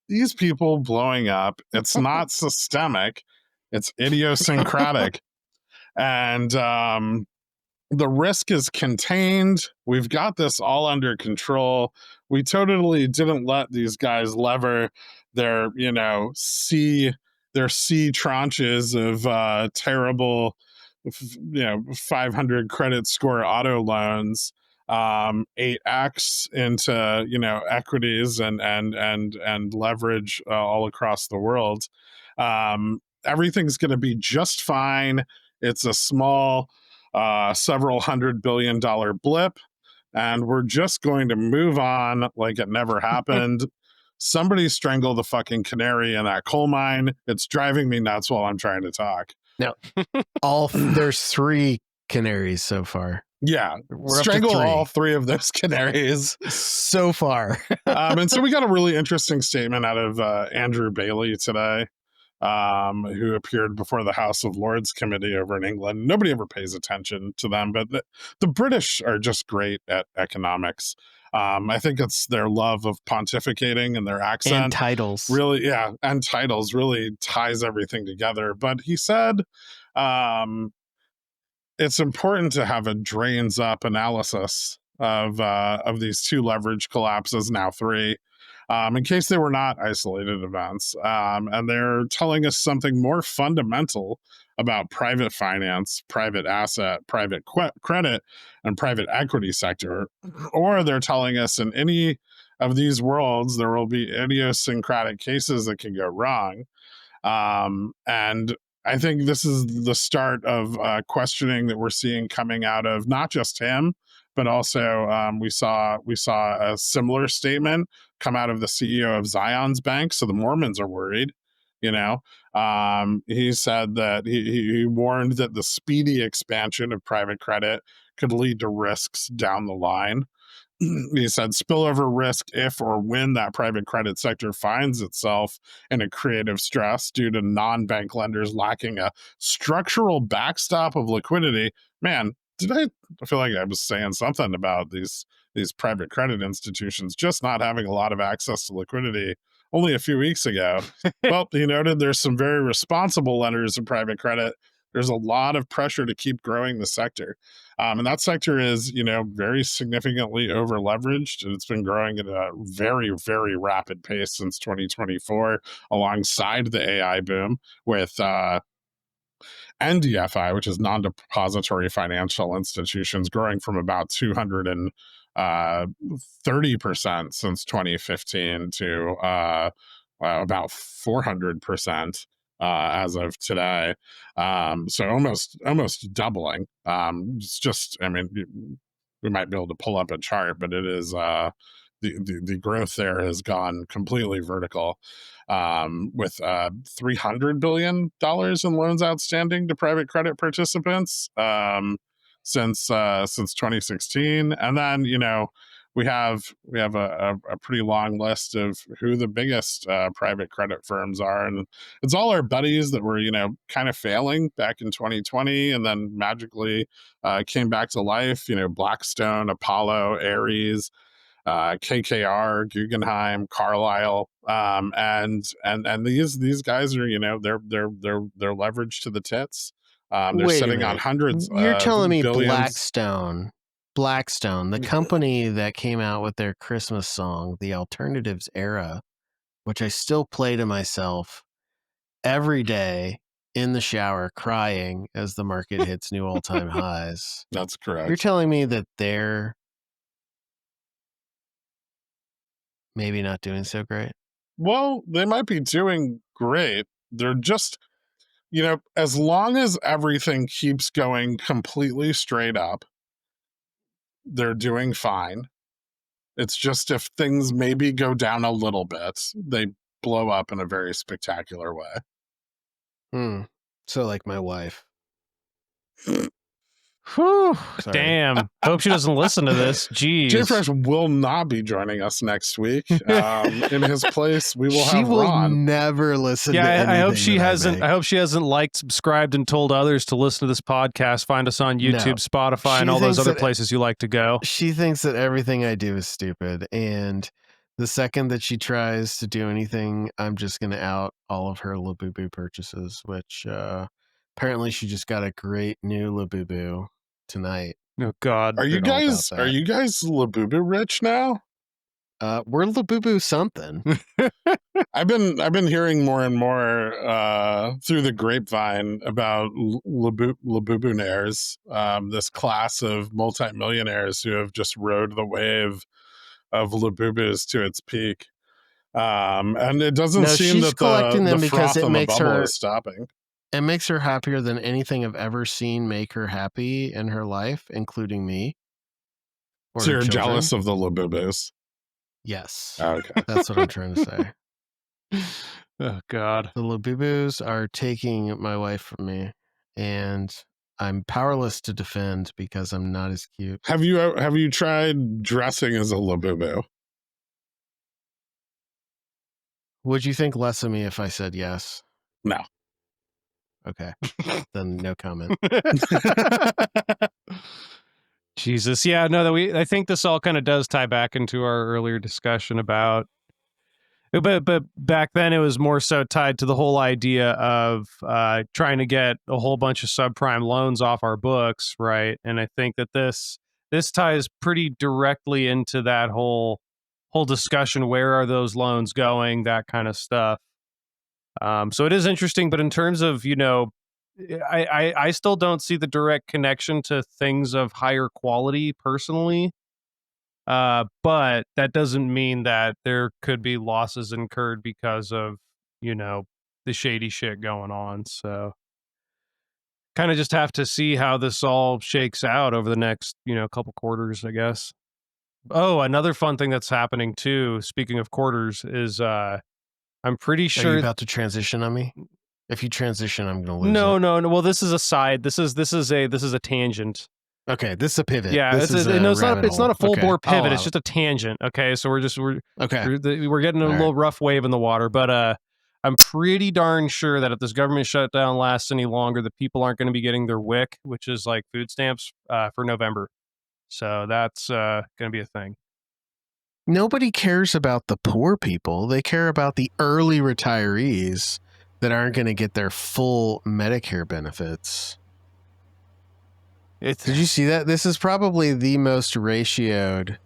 these people blowing up, it's not systemic, it's idiosyncratic, and the risk is contained. We've got this all under control. We totally didn't let these guys lever their C tranches of terrible 500 credit score auto loans, 8x into equities and leverage all across the world. Everything's going to be just fine. It's a small several $100 billion blip, and we're just going to move on like it never happened. Somebody strangle the fucking canary in that coal mine. It's driving me nuts while I'm trying to talk. Now, there's 3 canaries so far. Yeah, We're strangle up to 3. all 3 of those canaries so far. And so we got a really interesting statement out of Andrew Bailey today, who appeared before the House of Lords committee over in England. Nobody ever pays attention to them, but the British are just great at economics. I think it's their love of pontificating and their accent. And titles. Really, yeah, and titles really ties everything together. But he said it's important to have a drains up analysis of these 2 leverage collapses, now 3, in case they were not isolated events. And they're telling us something more fundamental about private finance, private asset, private credit, and private equity sector. Or they're telling us in any of these worlds, there will be idiosyncratic cases that can go wrong. And I think this is the start of questioning that we're seeing coming out of not just him, but also we saw a similar statement come out of the CEO of Zion's Bank. So the Mormons are worried. He said that he warned that the speedy expansion of private credit could lead to risks down the line. He said spillover risk if or when that private credit sector finds itself in a creative stress due to non-bank lenders lacking a structural backstop of liquidity. Man, I feel like I was saying something about these private credit institutions just not having a lot of access to liquidity only a few weeks ago. Well, he noted there's some very responsible lenders in private credit. There's a lot of pressure to keep growing the sector. And that sector is, very significantly over leveraged, and it's been growing at a very, very rapid pace since 2024, alongside the AI boom with NDFI, which is non-depository financial institutions, growing from about 230% since 2015 to about 400% as of today. So almost doubling. It's just, we might be able to pull up a chart, but it is the growth there has gone completely vertical, with $300 billion in loans outstanding to private credit participants since 2016. And then we have a pretty long list of who the biggest private credit firms are, and it's all our buddies that were kind of failing back in 2020 and then magically came back to life. Blackstone, Apollo, Ares, KKR, Guggenheim, Carlyle, and these guys are they're leveraged to the tits. They're Wait sitting on hundreds. You're telling me billions. Blackstone, the company that came out with their Christmas song, The Alternatives Era, which I still play to myself every day in the shower, crying as the market hits new all-time highs. That's correct. You're telling me that they're maybe not doing so great? Well, they might be doing great. They're just, as long as everything keeps going completely straight up, they're doing fine. It's just if things maybe go down a little bit, they blow up in a very spectacular way. So like my wife. Whew, Sorry. damn. Hope she doesn't listen to this. Jeez. Jay Fresh will not be joining us next week. In his place, we will She have will Ron. never listen to Yeah, anything I hope she that hasn't. make. I hope she hasn't liked, subscribed, and told others to listen to this podcast. Find us on YouTube, No. Spotify, She and all those thinks other that- places you like to go. She thinks that everything I do is stupid, and the second that she tries to do anything, I'm just going to out all of her LeBoubou purchases, which apparently she just got a great new LeBoubou tonight. Oh God. Are you Heard all about guys that. LeBoubou rich now? We're LeBoubou something. I've been hearing more and more through the grapevine about LeBoubounaires, this class of multimillionaires who have just rode the wave of LeBoubous to its peak. And it doesn't No, seem she's that collecting them the because froth it on the makes bubble her is stopping. it makes her happier than anything I've ever seen make her happy in her life, including me or So her you're children. jealous of the LeBoubous. Yes, Okay. that's what I'm trying to say. Oh God. The LeBoubous are taking my wife from me, and I'm powerless to defend because I'm not as cute. Have you tried dressing as a LeBoubou? Would you think less of me if I said yes? No. Okay, then no comment. Jesus. Yeah, no, I think this all kind of does tie back into our earlier discussion about, but back then it was more so tied to the whole idea of trying to get a whole bunch of subprime loans off our books, right? And I think that this ties pretty directly into that whole discussion. Where are those loans going? That kind of stuff. So it is interesting, but in terms of, I still don't see the direct connection to things of higher quality personally. But that doesn't mean that there could be losses incurred because of, the shady shit going on. So kind of just have to see how this all shakes out over the next, couple quarters, I guess. Oh, another fun thing that's happening too, speaking of quarters, is I'm pretty Are you sure. about to transition on me? If you transition, I'm going to lose No, it. no, no. Well, this is a side. This is a tangent. Okay, this is a pivot. Yeah, this is a no, it's not rabbit a hole. full Okay, bore I'll pivot. allow It's it. just a tangent. Okay, so Okay. we're getting a All little right. rough wave in the water, but I'm pretty darn sure that if this government shutdown lasts any longer, the people aren't going to be getting their WIC, which is like food stamps, for November. So that's going to be a thing. Nobody cares about the poor people. They care about the early retirees that aren't going to get their full Medicare benefits. Did you see that? This is probably the most ratioed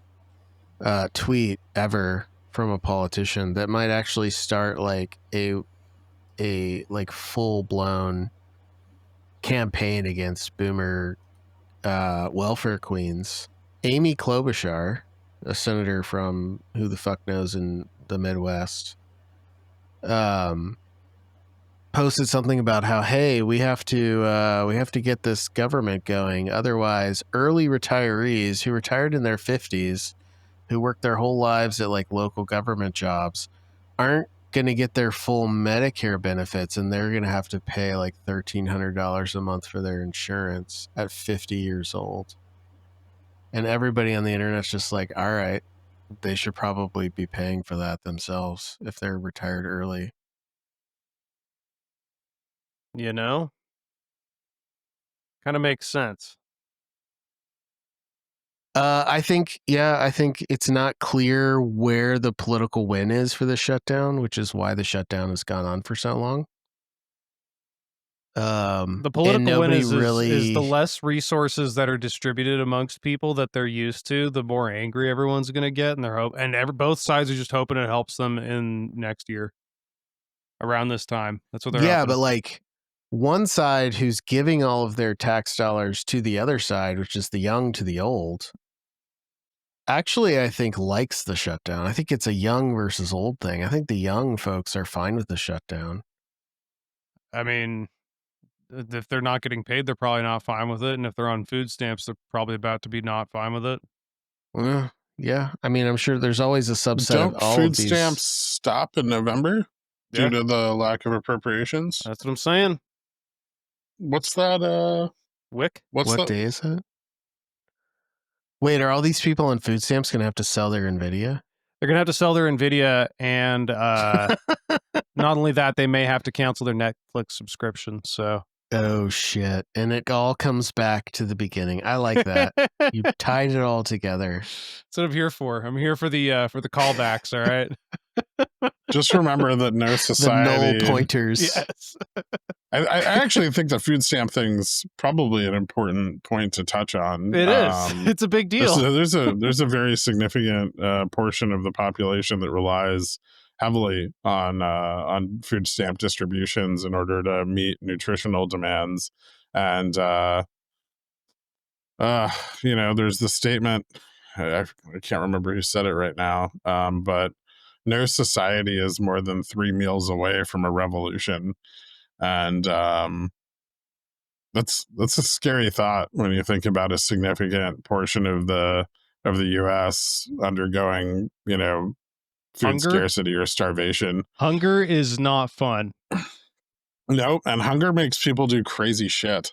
tweet ever from a politician that might actually start like a like full blown campaign against boomer welfare queens. Amy Klobuchar, a senator from who the fuck knows in the Midwest, posted something about how, hey, we have to get this government going, otherwise early retirees who retired in their 50s, who worked their whole lives at like local government jobs, aren't going to get their full Medicare benefits, and they're going to have to pay like $1,300 a month for their insurance at 50 years old. And everybody on the internet's just like, all right, they should probably be paying for that themselves if they're retired early. Kind of makes sense. I think it's not clear where the political win is for the shutdown, which is why the shutdown has gone on for so long. The political win is the less resources that are distributed amongst people that they're used to, the more angry everyone's going to get, and both sides are just hoping it helps them in next year around this time. That's what they're hoping. But like one side who's giving all of their tax dollars to the other side, which is the young to the old, actually I think likes the shutdown. I think it's a young versus old thing. I think the young folks are fine with the shutdown. I mean, if they're not getting paid, they're probably not fine with it. And if they're on food stamps, they're probably about to be not fine with it. Yeah. I mean, I'm sure there's always a subset Don't of all food of these. stamps stop in November due to the lack of appropriations? That's what I'm saying. What's that? WIC? What day is it? Wait, are all these people on food stamps going to have to sell their NVIDIA? They're going to have to sell their NVIDIA, and not only that, they may have to cancel their Netflix subscription. So, oh shit! And it all comes back to the beginning. I like that. You tied it all together. That's what I'm here for. I'm here for the callbacks. All right. Just remember that no The society. null pointers. Yes. I actually think the food stamp thing's probably an important point to touch on. It is. It's a big deal. There's a very significant portion of the population that relies heavily on food stamp distributions in order to meet nutritional demands, and there's the statement. I can't remember who said it right now, but no society is more than 3 meals away from a revolution. And that's a scary thought when you think about a significant portion of the U.S. undergoing, food Hunger? scarcity or starvation. Hunger is not fun. No, and hunger makes people do crazy shit.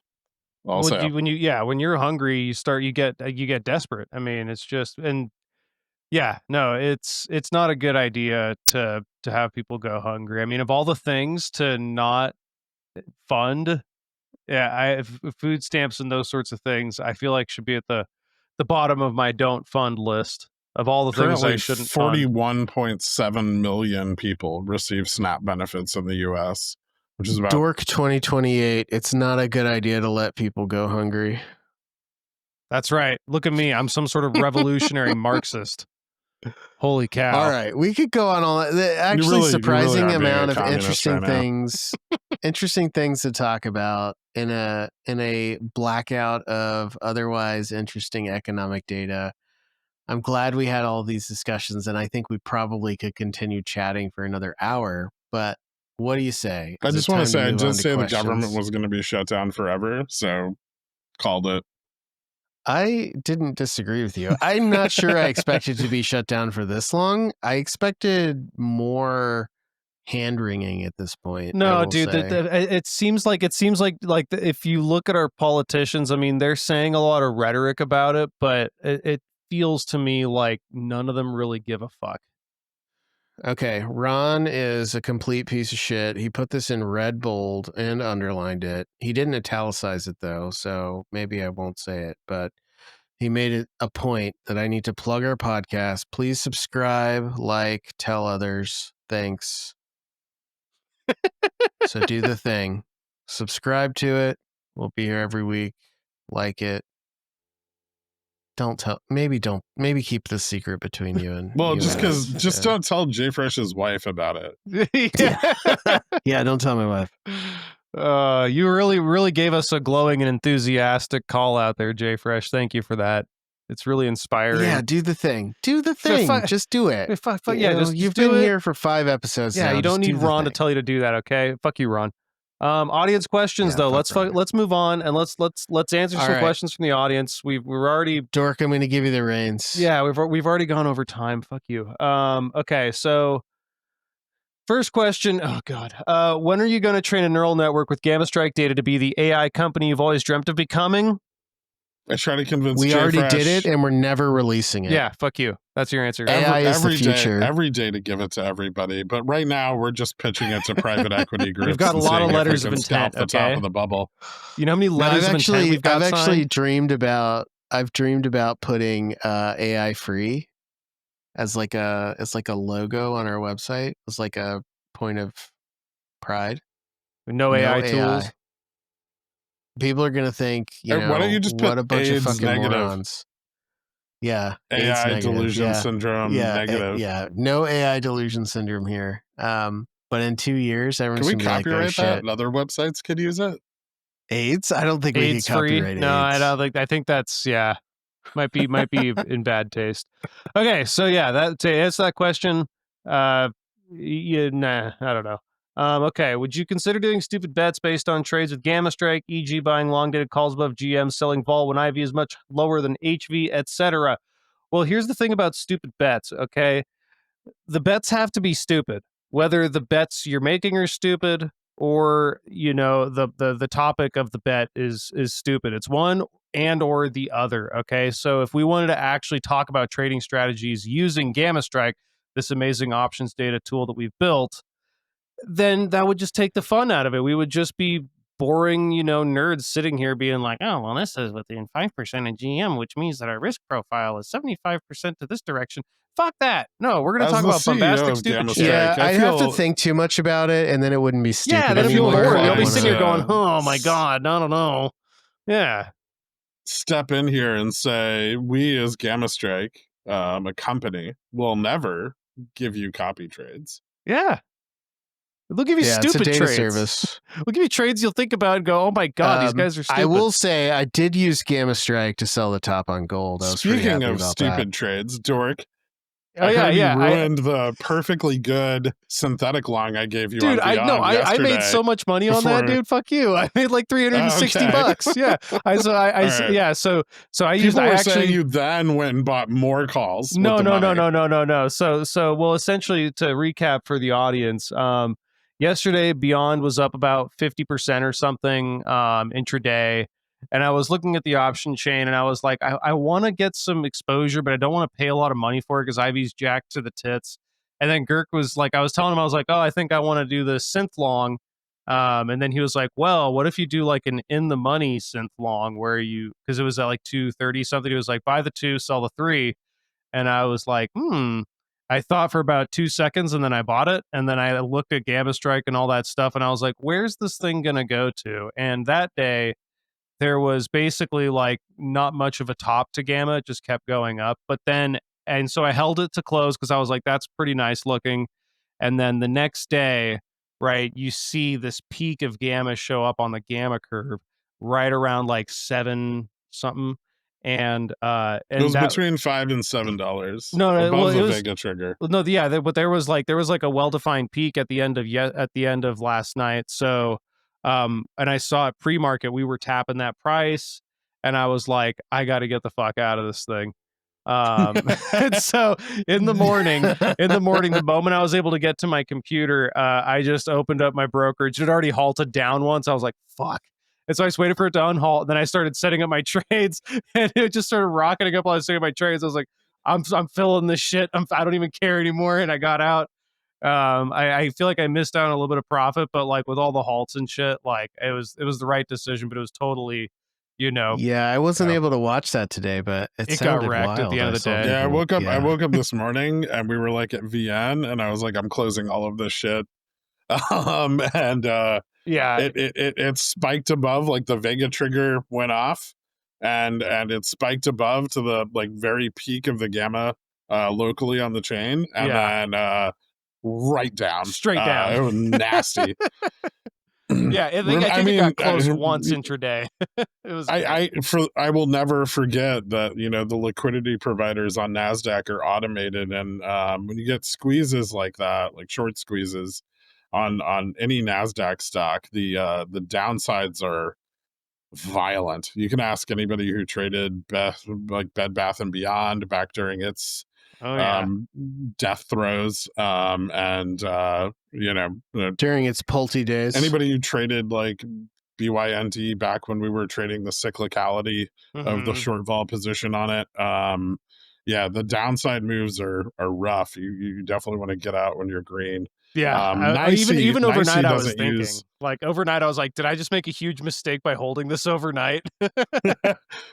Also, when you're hungry, you get desperate. I mean, it's just it's not a good idea to have people go hungry. I mean, of all the things to not fund, food stamps and those sorts of things, I feel like should be at the bottom of my don't fund list of all the things I currently shouldn't fund. 41.7 million people receive SNAP benefits in the U.S., which is about Dork 2028. It's not a good idea to let people go hungry. That's right. Look at me. I'm some sort of revolutionary Marxist. Holy cow. All right, we could go on all the actually surprising are being amount a of communist interesting right now. things, interesting things to talk about in a blackout of otherwise interesting economic data. I'm glad we had all these discussions, and I think we probably could continue chatting for another hour. But what do you say? I Is it just want time to say, I move did on to say the government questions? was going to be shut down forever, so called it. I didn't disagree with you. I'm not sure I expected to be shut down for this long. I expected more hand wringing at this point. I No, will dude, say. it seems like if you look at our politicians, I mean, they're saying a lot of rhetoric about it, but it feels to me like none of them really give a fuck. Okay, Ron is a complete piece of shit. He put this in red bold and underlined it. He didn't italicize it though, so maybe I won't say it, but he made it a point that I need to plug our podcast. Please subscribe, like, tell others. Thanks. So do the thing. Subscribe to it. We'll be here every week. Like it. Maybe keep this secret between you and Well, you just and because, us. just don't tell JFresh's wife about it. Yeah, don't tell my wife. You really gave us a glowing and enthusiastic call out there, Jay Fresh. Thank you for that. It's really inspiring. Yeah, do the thing. Do the thing. Just do it. You've been here for 5 episodes now. You don't need Ron to thing. tell you to do that, okay? Fuck you, Ron. Audience questions though. Let's move on and let's answer All some right. questions from the audience. We're already Dork, I'm going to give you the reins. Yeah, we've already gone over time. Fuck you. Okay, so first question. Oh God. When are you going to train a neural network with GammaStrike data to be the AI company you've always dreamt of becoming? I try to convince We already JFresh did it, and we're never releasing it. Yeah, fuck you. That's your answer. AI is the future. Every day to give it to everybody, but right now we're just pitching it to private equity groups. We've got a lot of letters of intent. The top of the bubble. You know how many letters of intent we've got I've actually signed? dreamed about putting AI free as like a logo on our website. It's like a point of pride. No AI tools. People are gonna think, why don't you just put what a bunch AIDS of fucking negative. morons. Yeah, AI AIDS delusion syndrome negative. No AI delusion syndrome here. But in 2 years, everyone's Can we gonna be copyright like, oh, that? shit. And other websites could use it. AIDS? I don't think we AIDS can copyright free? AIDS. No, I don't think. I think that's might be in bad taste. Okay, so to answer that question, I don't know. Okay, would you consider doing stupid bets based on trades with GammaStrike, e.g., buying long-dated calls above GM, selling vol when IV is much lower than HV, etc.? Well, here's the thing about stupid bets. Okay, the bets have to be stupid, whether the bets you're making are stupid or the topic of the bet is stupid. It's one and or the other. Okay, so if we wanted to actually talk about trading strategies using GammaStrike, this amazing options data tool that we've built, then that would just take the fun out of it. We would just be boring, nerds sitting here being like, oh, well, this is within 5% of GM, which means that our risk profile is 75% to this direction. Fuck that. No, we're going to As talk the about bombastic, CEO of stupid shit. GammaStrike, Yeah, I I'd have to feel- think too much about it, and then it wouldn't be stupid. Yeah, that'd feel feel boring. You'll be inclined sitting here going, to oh my God, I don't know. Yeah. step in here and say, we as GammaStrike, a company, will never give you copy trades. Yeah. They'll give you Yeah, it's a stupid data trades. service. We'll give you trades you'll think about and go, oh my God, these guys are stupid. I will say I did use GammaStrike to sell the top on gold. I was pretty Speaking happy of about stupid trades, Dork, Oh, I yeah, heard yeah. you ruined the perfectly good synthetic long I gave you Dude, on Beyond I yesterday. made so much money on that, before- dude. Fuck you. I made like 360 Okay. bucks. Yeah. All right. Yeah. So I People were actually saying you then went and bought more calls. No. with the money. So well, essentially to recap for the audience, yesterday Beyond was up about 50% or something intraday. And I was looking at the option chain and I was like, I want to get some exposure, but I don't want to pay a lot of money for it because Ivy's jacked to the tits. And then Girk was like, I was telling him, I was like, oh, I think I want to do the synth long. And then he was like, well, what if you do like an in the money synth long where because it was at like 230 something. He was like, buy the 2, sell the 3. And I was like, I thought for about 2 seconds and then I bought it. And then I looked at GammaStrike and all that stuff. And I was like, where's this thing going to go to? And that day, there was basically like not much of a top to Gamma. It just kept going up. And so I held it to close because I was like, that's pretty nice looking. And then the next day, right, you see this peak of Gamma show up on the Gamma curve right around like 7 something. And It was between $5 and $7. No, above well, the it was- Vega trigger. no, yeah, but there was like a well-defined peak at the end of last night. So, and I saw it pre-market. We were tapping that price, and I was like, I got to get the fuck out of this thing. And so in the morning, the moment I was able to get to my computer, I just opened up my brokerage. It had already halted down once. I was like, fuck. And so I just waited for it to unhalt. Then I started setting up my trades, and it just started rocketing up while I was setting up my trades. I was like, I'm filling this shit. I don't even care anymore. And I got out. I feel like I missed out on a little bit of profit, but like with all the halts and shit, like it was the right decision, but it was totally, Yeah, I wasn't able to watch that today, but it got sounded wrecked wild. at the end of the saw day. Yeah, I people- woke up. yeah. I woke up this morning and we were like at VN, and I was like, I'm closing all of this shit. And Yeah. it spiked above, like the Vega trigger went off, and it spiked above to the like very peak of the Gamma locally on the chain, and then right down, Straight down. It was nasty. Yeah, I think it got close once intraday. It was. I will never forget that the liquidity providers on Nasdaq are automated, and when you get squeezes like that, like short squeezes on any Nasdaq stock, the downsides are violent. You can ask anybody who traded like Bed Bath and Beyond back during its death throes, and during its pulty days. anybody who traded like BYND back when we were trading the cyclicality of the short vol position on it. Yeah, the downside moves are rough. You definitely want to get out when you're green. Yeah, even overnight, I was doesn't thinking, use- like overnight, I was like, did I just make a huge mistake by holding this overnight?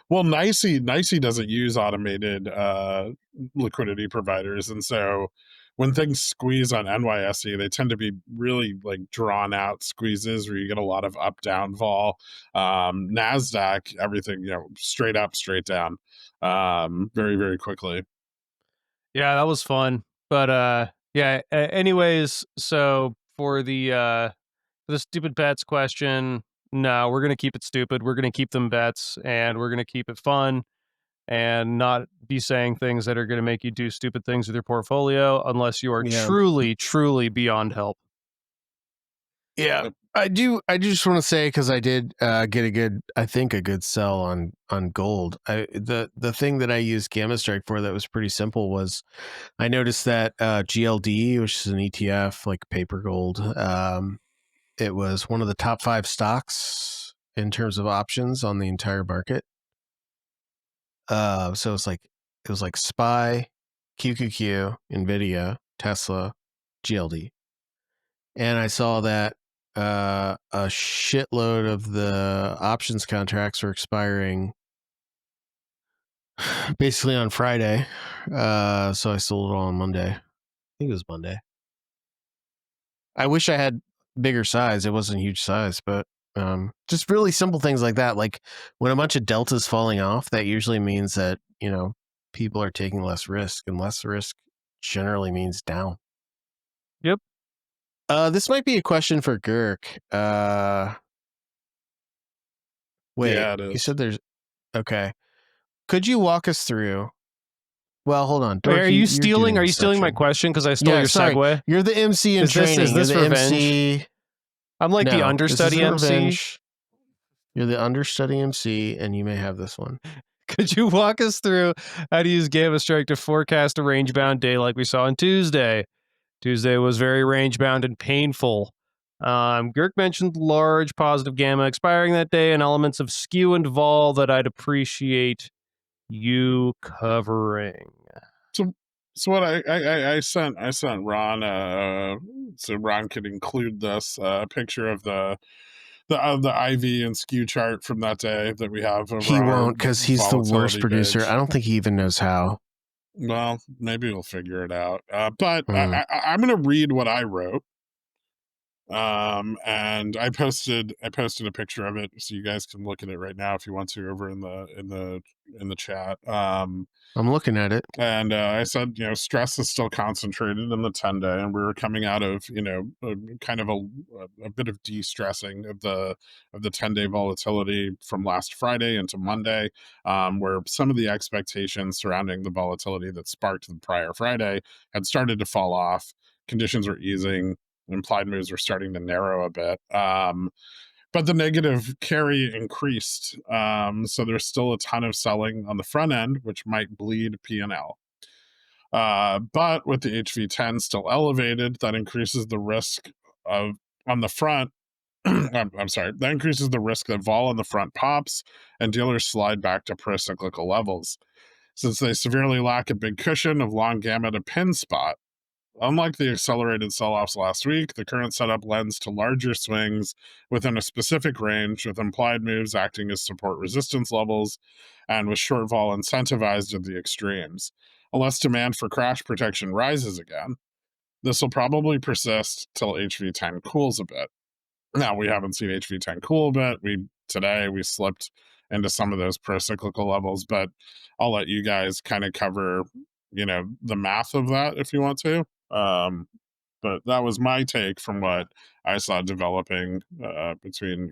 Well, Nicey doesn't use automated liquidity providers, and so when things squeeze on NYSE, they tend to be really like drawn out squeezes where you get a lot of up down vol. Nasdaq, everything straight up, straight down, very very quickly. Yeah, that was fun. But yeah. Anyways, so for the stupid bets question, no, we're gonna keep it stupid. We're gonna keep them bets, and we're gonna keep it fun, and not be saying things that are gonna make you do stupid things with your portfolio unless you are truly beyond help. Yeah, I do just want to say, because I did get a good sell on gold. The thing that I used GammaStrike for that was pretty simple was I noticed that GLD, which is an ETF like paper gold, it was one of the top 5 stocks in terms of options on the entire market. So it was like SPY, QQQ, Nvidia, Tesla, GLD, and I saw that a shitload of the options contracts were expiring basically on Friday. So I sold it all on Monday. I think it was Monday. I wish I had bigger size. It wasn't a huge size, but just really simple things like that. Like when a bunch of deltas falling off, that usually means that, people are taking less risk, and less risk generally means down. Yep. This might be a question for Girk. Wait, Yeah, it you is. said there's okay. Could you walk us through? Well, hold on. Wait, Dork, are you you're stealing? doing Are the you stealing my section. question because I stole Yeah, your sorry. segue? You're the MC in Is this training. You're the revenge? MC. I'm like the No, understudy this isn't MC. revenge. You're the understudy MC, and you may have this one. Could you walk us through how to use GammaStrike to forecast a range-bound day like we saw on Tuesday? Tuesday was very range-bound and painful. Girk mentioned large positive gamma expiring that day and elements of skew and vol that I'd appreciate you covering. So what I sent Ron so Ron could include this picture of the IV and skew chart from that day that we have over He on our won't, because he's the worst volatility producer. page. I don't think he even knows how. Well, maybe we'll figure it out. But Mm. I'm going to read what I wrote. And I posted a picture of it so you guys can look at it right now if you want to over in the chat. I'm looking at it. And I said, stress is still concentrated in the 10-day, and we were coming out of, kind of a bit of de-stressing of the 10-day volatility from last Friday into Monday, where some of the expectations surrounding the volatility that sparked the prior Friday had started to fall off. Conditions were easing, implied moves were starting to narrow a bit. But the negative carry increased. So there's still a ton of selling on the front end, which might bleed P&L. But with the HV10 still elevated, that increases the risk of on the front. I'm sorry, that increases the risk that vol on the front pops and dealers slide back to pro-cyclical levels. Since they severely lack a big cushion of long gamma to pin spot, unlike the accelerated sell-offs last week, the current setup lends to larger swings within a specific range, with implied moves acting as support resistance levels and with short vol incentivized at the extremes. Unless demand for crash protection rises again, this will probably persist till HV10 cools a bit. Now, we haven't seen HV10 cool a bit. Today we slipped into some of those pro-cyclical levels, but I'll let you guys kind of cover, the math of that if you want to. But that was my take from what I saw developing between,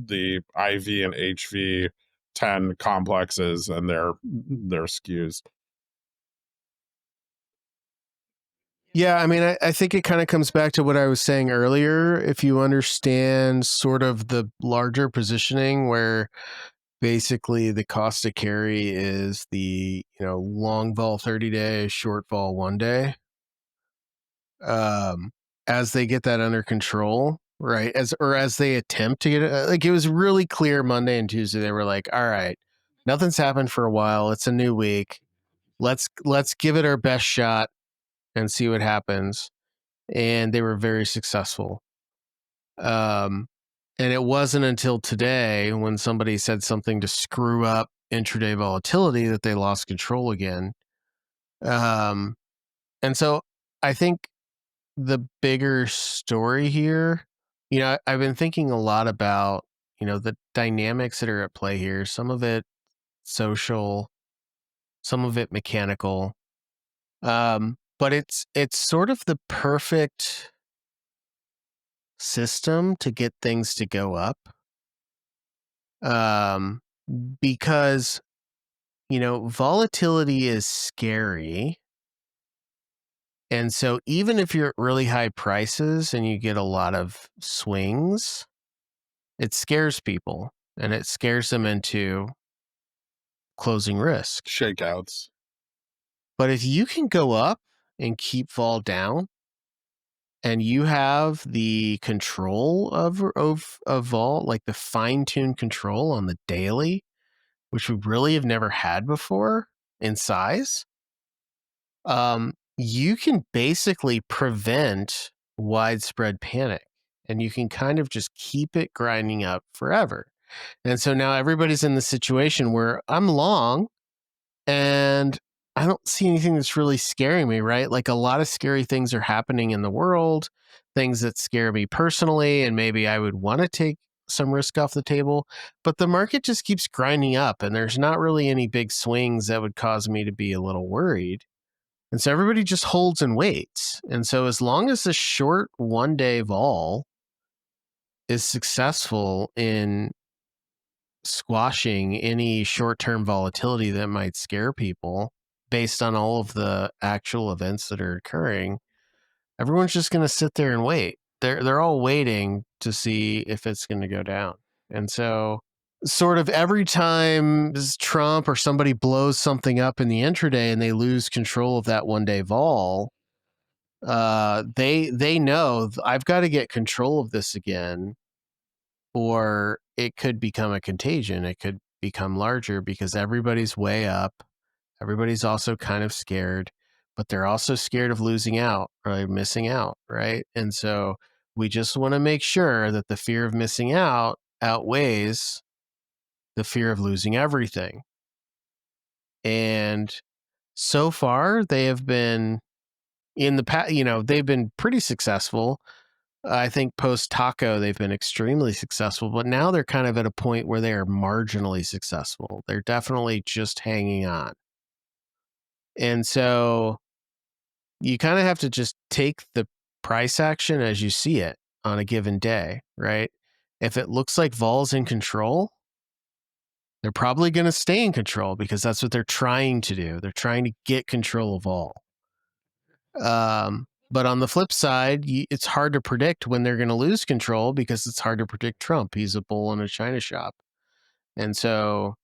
the IV and HV10 complexes and their skews. Yeah, I mean, I think it kind of comes back to what I was saying earlier. If you understand sort of the larger positioning where basically the cost to carry is the, long vol 30-day, short vol 1-day. As they get that under control, right? As they attempt to get it, like it was really clear Monday and Tuesday. They were like, all right, nothing's happened for a while. It's a new week. Let's give it our best shot and see what happens. And they were very successful. And it wasn't until today when somebody said something to screw up intraday volatility that they lost control again. And so I think the bigger story here, I've been thinking a lot about, the dynamics that are at play here. Some of it social, some of it mechanical. But it's sort of the perfect system to get things to go up. Because, volatility is scary. And so even if you're at really high prices and you get a lot of swings, it scares people and it scares them into closing risk. Shakeouts. But if you can go up and keep vol down, and you have the control of vol, like the fine-tuned control on the daily, which we really have never had before in size, you can basically prevent widespread panic and you can kind of just keep it grinding up forever. And so now everybody's in the situation where I'm long and I don't see anything that's really scaring me, right? Like a lot of scary things are happening in the world, things that scare me personally, and maybe I would want to take some risk off the table, but the market just keeps grinding up and there's not really any big swings that would cause me to be a little worried. And so everybody just holds and waits. And so as long as the short 1-day vol is successful in squashing any short-term volatility that might scare people based on all of the actual events that are occurring, everyone's just going to sit there and wait. They're all waiting to see if it's going to go down. And so sort of every time Trump or somebody blows something up in the intraday and they lose control of that 1-day vol, they know I've got to get control of this again, or it could become a contagion. It could become larger because everybody's way up. Everybody's also kind of scared, but they're also scared of losing out or missing out, right? And so we just want to make sure that the fear of missing out outweighs the fear of losing everything. And so far, they have been in the past, they've been pretty successful. I think post Taco, they've been extremely successful, but now they're kind of at a point where they are marginally successful. They're definitely just hanging on. And so you kind of have to just take the price action as you see it on a given day, right? If it looks like vol's in control, they're probably going to stay in control because that's what they're trying to do. They're trying to get control of vol. But on the flip side, it's hard to predict when they're going to lose control because it's hard to predict Trump. He's a bull in a china shop. And so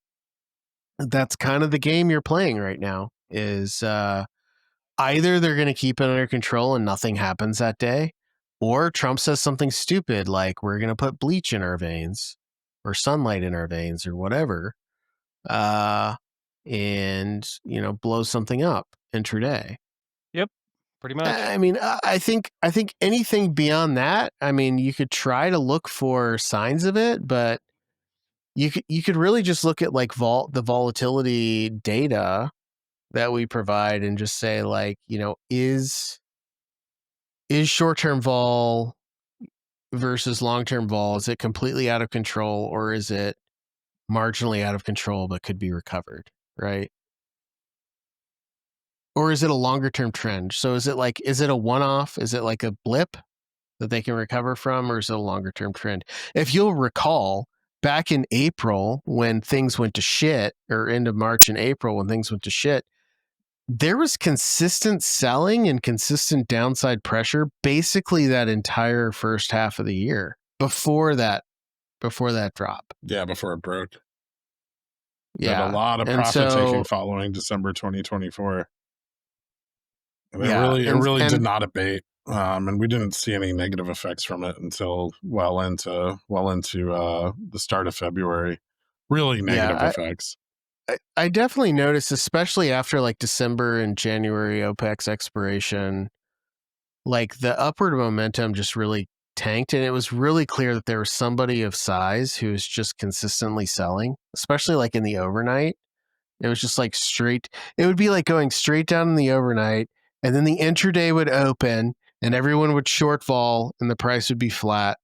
that's kind of the game you're playing right now is either they're going to keep it under control and nothing happens that day, or Trump says something stupid like we're going to put bleach in our veins or sunlight in our veins or whatever, and, blow something up intraday. Yep, pretty much. I mean, I think anything beyond that, I mean, you could try to look for signs of it, but you could really just look at like the volatility data that we provide and just say like, is short-term vol versus long-term vol, is it completely out of control or is it marginally out of control but could be recovered, right? Or is it a longer-term trend? So is it a one-off? Is it like a blip that they can recover from, or is it a longer-term trend? If you'll recall, back in April when things went to shit, or end of March and April when things went to shit, there was consistent selling and consistent downside pressure basically that entire first half of the year before that drop. Yeah, before it broke. Yeah. Had a lot of profit taking following December 2024. And it really did not abate. And we didn't see any negative effects from it until well into the start of February. Really negative effects. I definitely noticed, especially after like December and January OPEC's expiration, like the upward momentum just really tanked. And it was really clear that there was somebody of size who was just consistently selling, especially like in the overnight. It was just like it would be like going straight down in the overnight, and then the intraday would open and everyone would short vol and the price would be flat.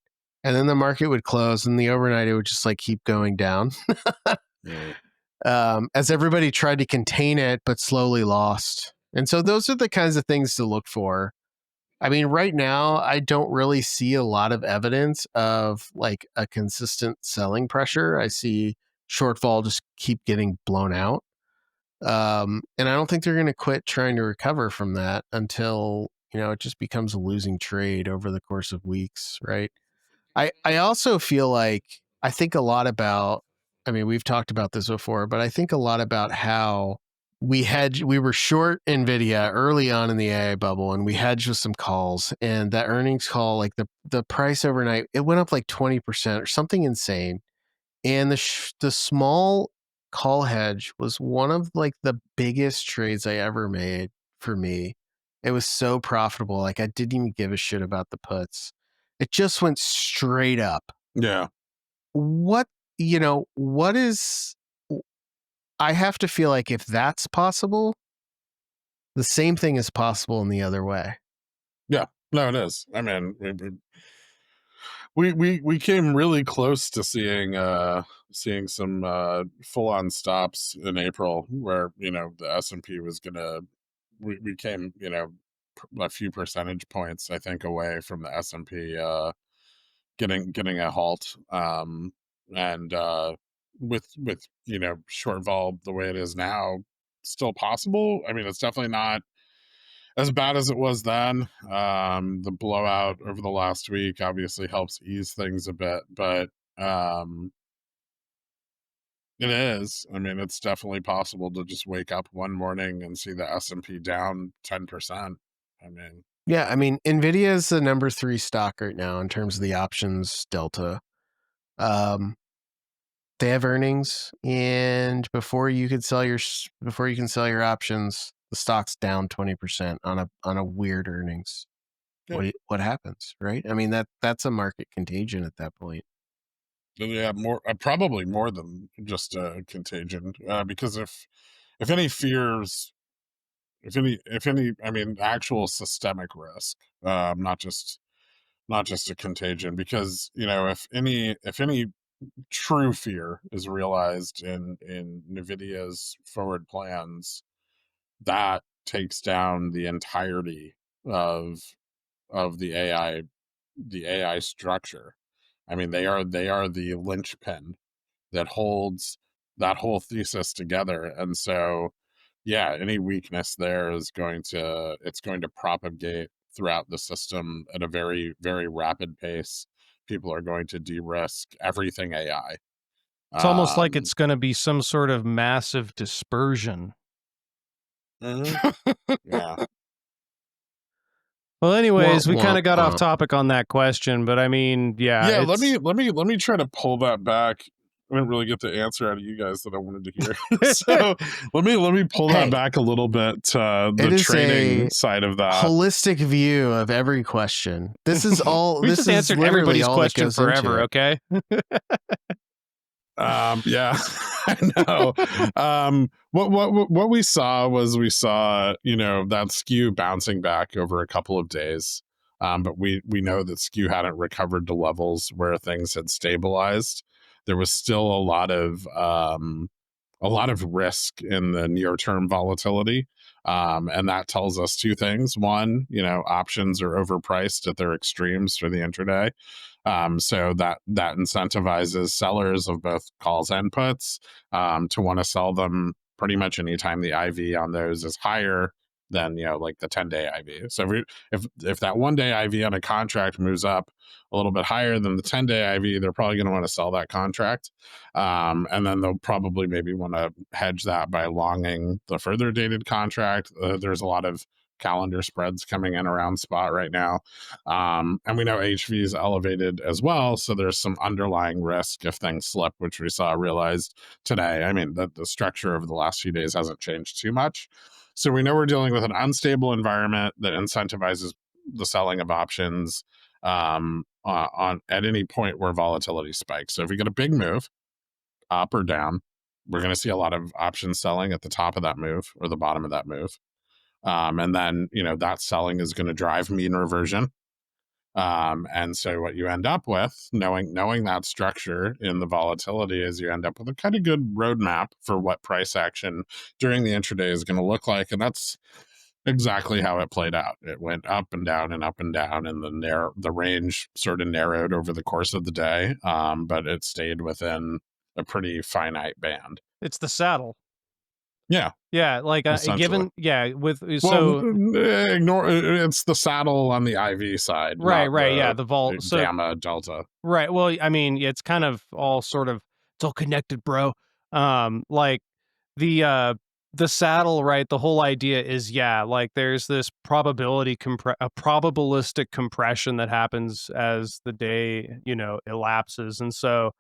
And then the market would close and the overnight, it would just like keep going down. As everybody tried to contain it, but slowly lost. And so those are the kinds of things to look for. I mean, right now, I don't really see a lot of evidence of like a consistent selling pressure. I see shortfall just keep getting blown out. And I don't think they're going to quit trying to recover from that until, it just becomes a losing trade over the course of weeks, right? I also feel like I think a lot about, I mean, we've talked about this before, but I think a lot about how we were short NVIDIA early on in the AI bubble, and we hedged with some calls, and that earnings call, like the price overnight, it went up like 20% or something insane. And the small call hedge was one of like the biggest trades I ever made for me. It was so profitable. Like I didn't even give a shit about the puts. It just went straight up. Yeah. What is, I have to feel like if that's possible, the same thing is possible in the other way. Yeah. No, it is. I mean, we came really close to seeing some full on stops in April where, the S&P was gonna, we came, a few percentage points, I think, away from the S&P getting a halt. And with short vol the way it is now, still possible. I mean, it's definitely not as bad as it was then. The blowout over the last week obviously helps ease things a bit, but it is. I mean, it's definitely possible to just wake up one morning and see the S&P down 10%. I mean, Yeah, I mean, Nvidia is the number 3 stock right now in terms of the options delta. They have earnings, and before you can sell your options, the stock's down 20% on a weird earnings. yeah, What happens, right? I mean, that's a market contagion at that point. more probably more than just a contagion, because if any fears, if any, I mean, actual systemic risk, not just a contagion, because if any true fear is realized in Nvidia's forward plans, that takes down the entirety of the AI structure. I mean, they are the linchpin that holds that whole thesis together. And so, yeah, any weakness there is going to propagate throughout the system at a very, very rapid pace. People are going to de-risk everything AI. It's almost like Um, it's going to be some sort of massive dispersion. mhm, yeah. Well, anyways, Womp, we kind womp, of got off womp. topic on that question, but I mean, yeah, Yeah, it's let me try to pull that back. I didn't really get the answer out of you guys that I wanted to hear. So let me pull that Hey, back a little bit. it The is trading a side of that. holistic view of every question. This is we this just is answered literally everybody's all that question goes into forever, it. okay? Yeah, I know. What we saw was that skew bouncing back over a couple of days. But we know that skew hadn't recovered to levels where things had stabilized. There was still a lot of risk in the near term volatility. And that tells us two things. One, options are overpriced at their extremes for the intraday. So that incentivizes sellers of both calls and puts to want to sell them pretty much anytime the IV on those is higher than like the 10-day IV. So if that 1-day IV on a contract moves up a little bit higher than the 10-day IV, they're probably going to want to sell that contract, and then they'll probably maybe want to hedge that by longing the further dated contract. There's a lot of calendar spreads coming in around spot right now. And we know HV is elevated as well. So there's some underlying risk if things slip, which we saw realized today. I mean, the structure over the last few days hasn't changed too much. So we know we're dealing with an unstable environment that incentivizes the selling of options on at any point where volatility spikes. So if we get a big move up or down, we're going to see a lot of option selling at the top of that move or the bottom of that move. And then, that selling is going to drive mean reversion. And so what you end up with, knowing that structure in the volatility, is you end up with a kind of good roadmap for what price action during the intraday is going to look like. And that's exactly how it played out. It went up and down and up and down, and the range sort of narrowed over the course of the day. But it stayed within a pretty finite band. It's the saddle. Yeah, Yeah, like essentially. with Well, so ignore it's the saddle on the IV side, right, not right, yeah, the the vault. So gamma delta. right, well, I mean, it's kind of all sort of it's all connected, bro. Like the saddle, right? The whole idea is, yeah, like there's this a probabilistic compression that happens as the day, elapses, and so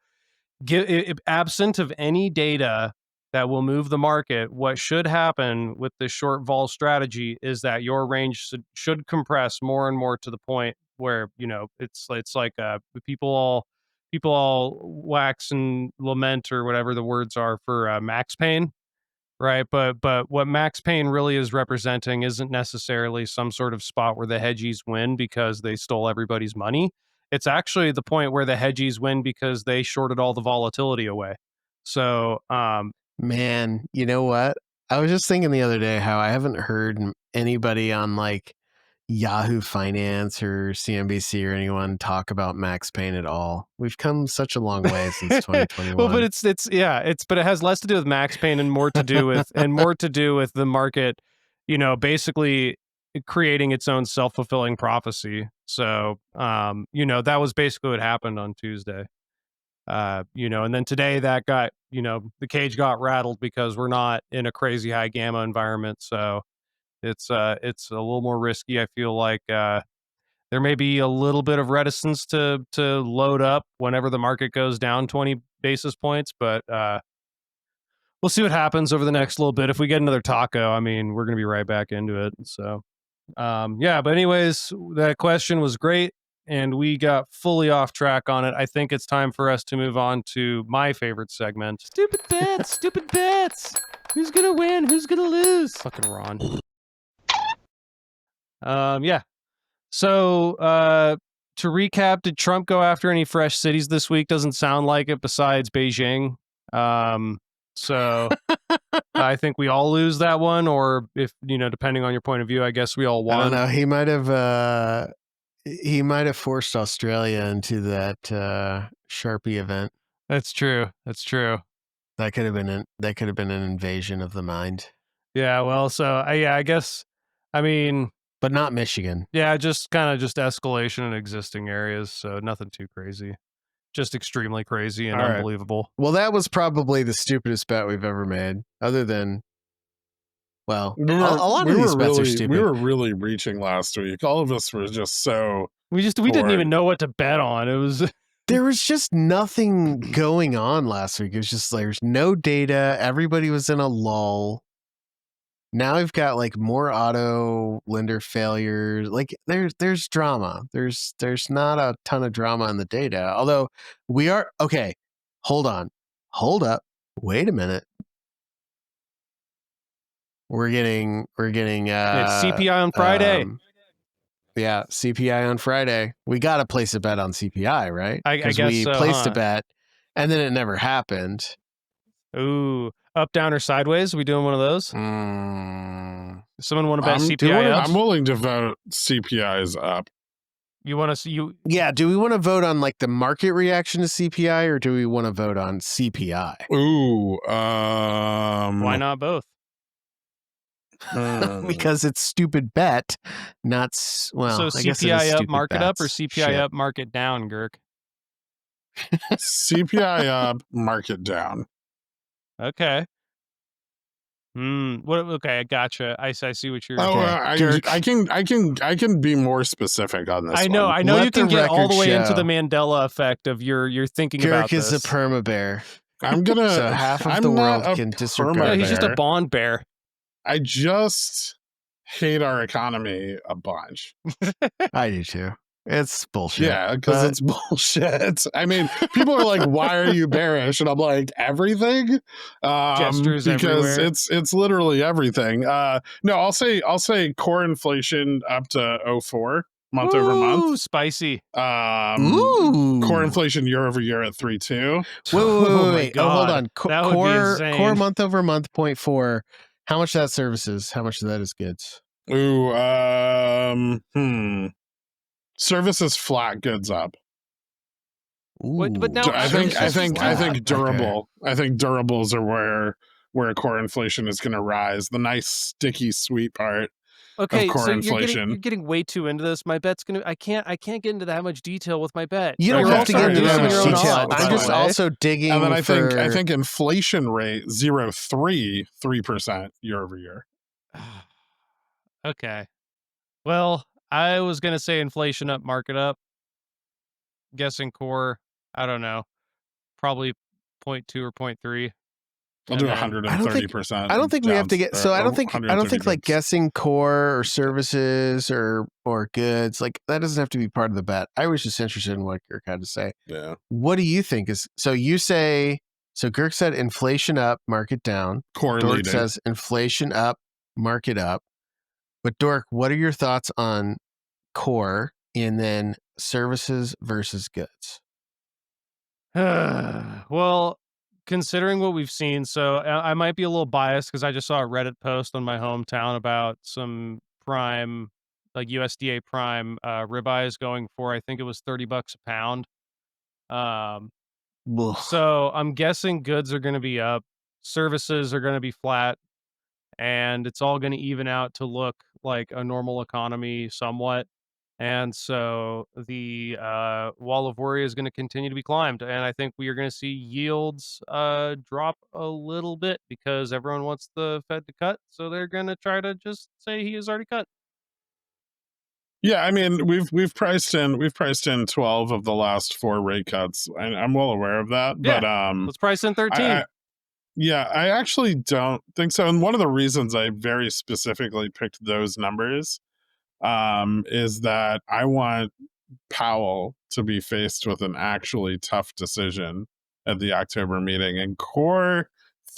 absent of any data that will move the market. What should happen with the short vol strategy is that your range should compress more and more to the point where, you know, it's like people all wax and lament, or whatever the words are, for max pain, right? But what max pain really is representing isn't necessarily some sort of spot where the hedgies win because they stole everybody's money. It's actually the point where the hedgies win because they shorted all the volatility away. So Man, you know what? I was just thinking the other day how I haven't heard anybody on like Yahoo Finance or CNBC or anyone talk about Max Payne at all. We've come such a long way since 2021. well, but but it has less to do with max pain and more to do with the market, you know, basically creating its own self-fulfilling prophecy. So you know, that was basically what happened on Tuesday. You know, and then today that got, you know, the cage got rattled because we're not in a crazy high gamma environment. So it's a little more risky. I feel like there may be a little bit of reticence to load up whenever the market goes down 20 basis points, but we'll see what happens over the next little bit. If we get another taco, I mean, we're going to be right back into it. So yeah, but anyways, that question was great and we got fully off track on it. I think it's time for us to move on to my favorite segment. Stupid bets, stupid bets. Who's going to win? Who's going to lose? Fucking Ron. Yeah. So, to recap, did Trump go after any fresh cities this week? Doesn't sound like it, besides Beijing. So I think we all lose that one, or, if, you know, depending on your point of view, I guess we all won. I don't know. He might have forced Australia into that Sharpie event. That's true. That's true. That could have been an invasion of the mind. Yeah. Well, so yeah, I guess. I mean, but not Michigan. Yeah, just kind of just escalation in existing areas. So nothing too crazy. Just extremely crazy and unbelievable. Well, that was probably the stupidest bet we've ever made, other than, well, a lot of these bets are stupid. We were really reaching last week. All of us were just so... We didn't even know what to bet on. It was... There was just nothing going on last week. It was just like, there's no data. Everybody was in a lull. Now we've got like more auto lender failures. Like there's drama. There's not a ton of drama in the data. Although we are okay. Hold on. Hold up. Wait a minute. We're getting it's CPI on Friday. Yeah, CPI on Friday. We got to place a bet on CPI, right? I guess we placed a bet and then it never happened. Ooh. Up, down, or sideways? Are we doing one of those? Someone want to bet CPI up? I'm willing to vote CPI is up. You want to Yeah, do we want to vote on like the market reaction to CPI, or do we want to vote on CPI? Ooh, why not both? Because it's stupid bet, not well. So I guess CPI up, market up, or CPI up, market down, Girk? CPI up, market down. Okay. What? Okay, I gotcha. I see what you're. I can be more specific on this. I know. One. I know. You can get all the way into the Mandela effect of your thinking about this. Girk is a perma bear. I'm gonna. So half of the world can disregard. Yeah, he's just a bond bear. I just hate our economy a bunch. I do too. It's bullshit. Yeah, because it's bullshit. I mean, people are like, "Why are you bearish?" And I'm like, "Everything." Gestures because everywhere. it's literally everything. No, I'll say core inflation up to 0.4 month over month. Spicy. Core inflation year over year at 3.2. Wait. Oh, hold on. Core month over month 0.4. How much of that services? How much of that is goods? Services flat, goods up. But now I think durable. Okay. I think durables are where core inflation is going to rise. The nice sticky sweet part. Okay, of core so inflation. You're getting way too into this. My bet's gonna. I can't get into that much detail with my bet. You don't have to get into that much detail. I'm just way. also digging. And then I think inflation rate 3% year over year. Okay. Well, I was gonna say inflation up, market up. Guessing core. I don't know. Probably 0.2 or 0.3. I'll do 130%. I don't think we have to get. So I don't think 130 like bips. guessing core or services or goods, like that doesn't have to be part of the bet. I was just interested in what Girk had to say. Yeah. What do you think is? So you say. So Girk said inflation up, market down. Core Dork leading. says inflation up, market up. But Dork, what are your thoughts on core and then services versus goods? Well, considering what we've seen, so I might be a little biased because I just saw a Reddit post on my hometown about some prime, like USDA prime ribeyes going for, I think it was $30 a pound. Ugh. So I'm guessing goods are going to be up, services are going to be flat, and it's all going to even out to look like a normal economy somewhat. And so the wall of worry is going to continue to be climbed. And I think we are going to see yields drop a little bit because everyone wants the Fed to cut. So they're going to try to just say he has already cut. Yeah, I mean, we've priced in 12 of the last 4 rate cuts. I'm well aware of that. Yeah, But let's price in 13. I actually don't think so. And one of the reasons I very specifically picked those numbers is that I want Powell to be faced with an actually tough decision at the October meeting. And core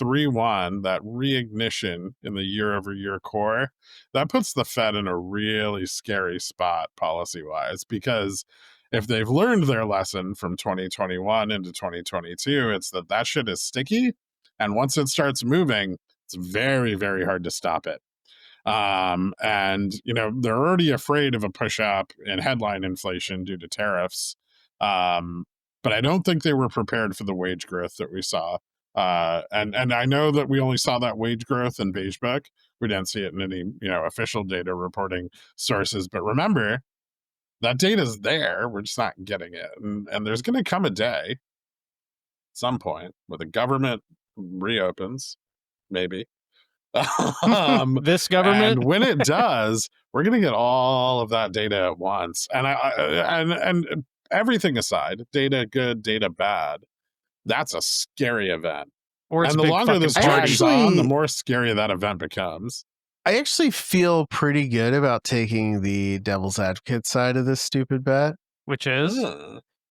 3.1, that reignition in the year-over-year core, that puts the Fed in a really scary spot policy-wise, because if they've learned their lesson from 2021 into 2022, it's that shit is sticky. And once it starts moving, it's very, very hard to stop it. And they're already afraid of a push up in headline inflation due to tariffs. But I don't think they were prepared for the wage growth that we saw. And I know that we only saw that wage growth in Beige Book. We didn't see it in any official data reporting sources. But remember, that data's there. We're just not getting it. And there's going to come a day, at some point, where the government reopens, maybe. This government, and when it does, we're going to get all of that data at once. And and everything aside, data good, data bad, that's a scary event. or it's And a the big longer fucking this party. drags on, the more scary that event becomes. I actually feel pretty good about taking the devil's advocate side of this stupid bet. Which is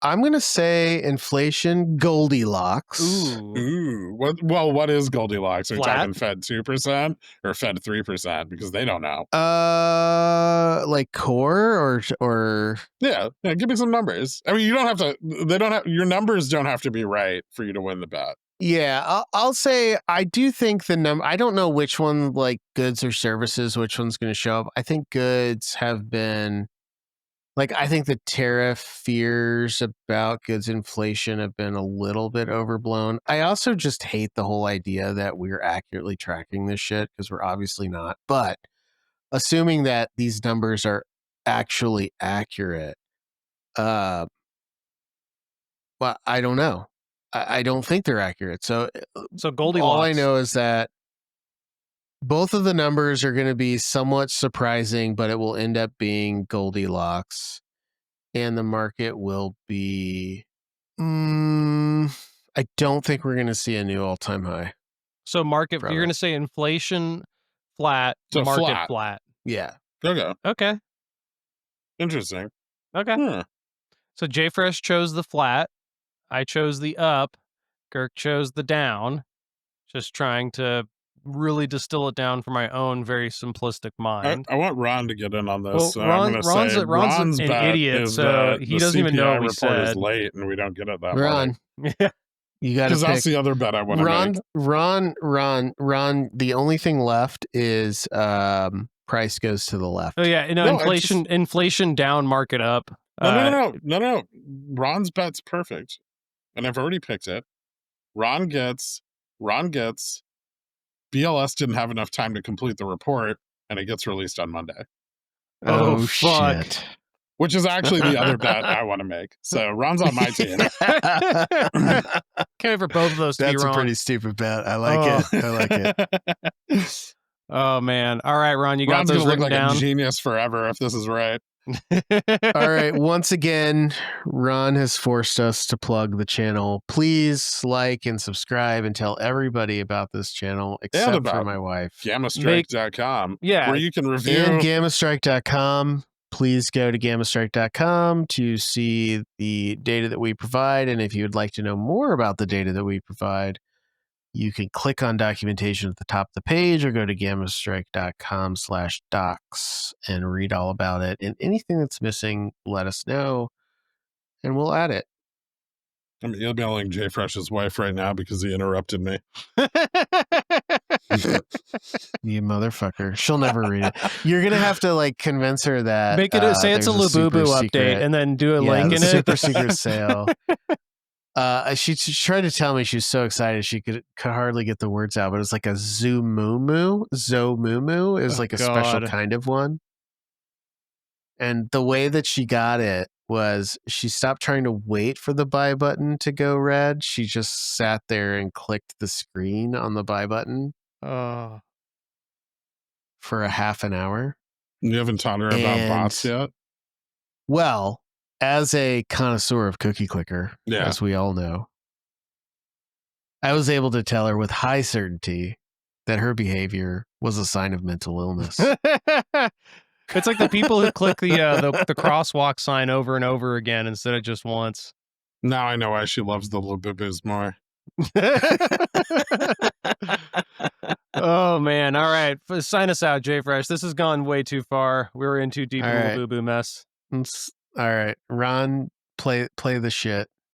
I'm going to say inflation Goldilocks. ooh. What is Goldilocks? Are we Flat? talking Fed 2% or Fed 3%? Because they don't know. Like core or Yeah, give me some numbers. I mean, you don't have to. Your numbers don't have to be right for you to win the bet. yeah, I'll say I do think the number. I don't know which one, like goods or services, which one's going to show up. I think goods have been. Like, I think the tariff fears about goods inflation have been a little bit overblown. I also just hate the whole idea that we're accurately tracking this shit, because we're obviously not. But assuming that these numbers are actually accurate, well, I don't know. I don't think they're accurate. So Goldilocks. all I know is that both of the numbers are going to be somewhat surprising, but it will end up being Goldilocks. And the market will be. I don't think we're going to see a new all-time high. So market, From you're it. going to say inflation flat, So market flat. flat. Yeah. Okay. Interesting. Okay. So JFresh chose the flat. I chose the up. Girk chose the down. Just trying to really distill it down for my own very simplistic mind. I want Ron to get in on this. Well, So I'm going to say Ron's an bet idiot, is so that he the doesn't even know CPI what we report is said. late and we don't get it that Ron, morning. Yeah. you got to Because pick. that's the other bet I want to make. Ron. The only thing left is price goes to the left. Oh yeah, inflation down, market up. No. Ron's bet's perfect, and I've already picked it. Ron gets. BLS didn't have enough time to complete the report, and it gets released on Monday. Oh fuck. Shit. Which is actually the other bet I want to make. So Ron's on my team. Okay, for both of those to be That's wrong. a pretty stupid bet. I like it. I like it. Oh man! All right, Ron, you got Ron's those gonna look written like down. a genius forever if this is right. All right. Once again, Ron has forced us to plug the channel. Please like and subscribe and tell everybody about this channel, except about for my wife. GammaStrike.com, Yeah. where you can review. And GammaStrike.com. Please go to GammaStrike.com to see the data that we provide. And if you would like to know more about the data that we provide, you can click on documentation at the top of the page or go to GammaStrike.com/docs and read all about it. And anything that's missing, let us know and we'll add it. I'm emailing JFresh's wife right now because he interrupted me. You motherfucker. She'll never read it. You're going to have to like convince her that Make it say it's a there's super LeBoubou update secret- and then do a yeah, link in it. super secret sale. She tried to tell me she was so excited she could hardly get the words out, but it was like a Zomumu. Zomumu is like a special God. kind of one. And the way that she got it was she stopped trying to wait for the buy button to go red. She just sat there and clicked the screen on the buy button Oh. for a half an hour. You haven't taught her about bots yet? Well, as a connoisseur of cookie clicker, as we all know, I was able to tell her with high certainty that her behavior was a sign of mental illness. It's like the people who click the crosswalk sign over and over again instead of just once. Now I know why she loves the LeBoubounaires more. Oh man! All right, sign us out, JFresh. This has gone way too far. We were in too deep in the LeBoubou mess. All right, Ron, play the shit.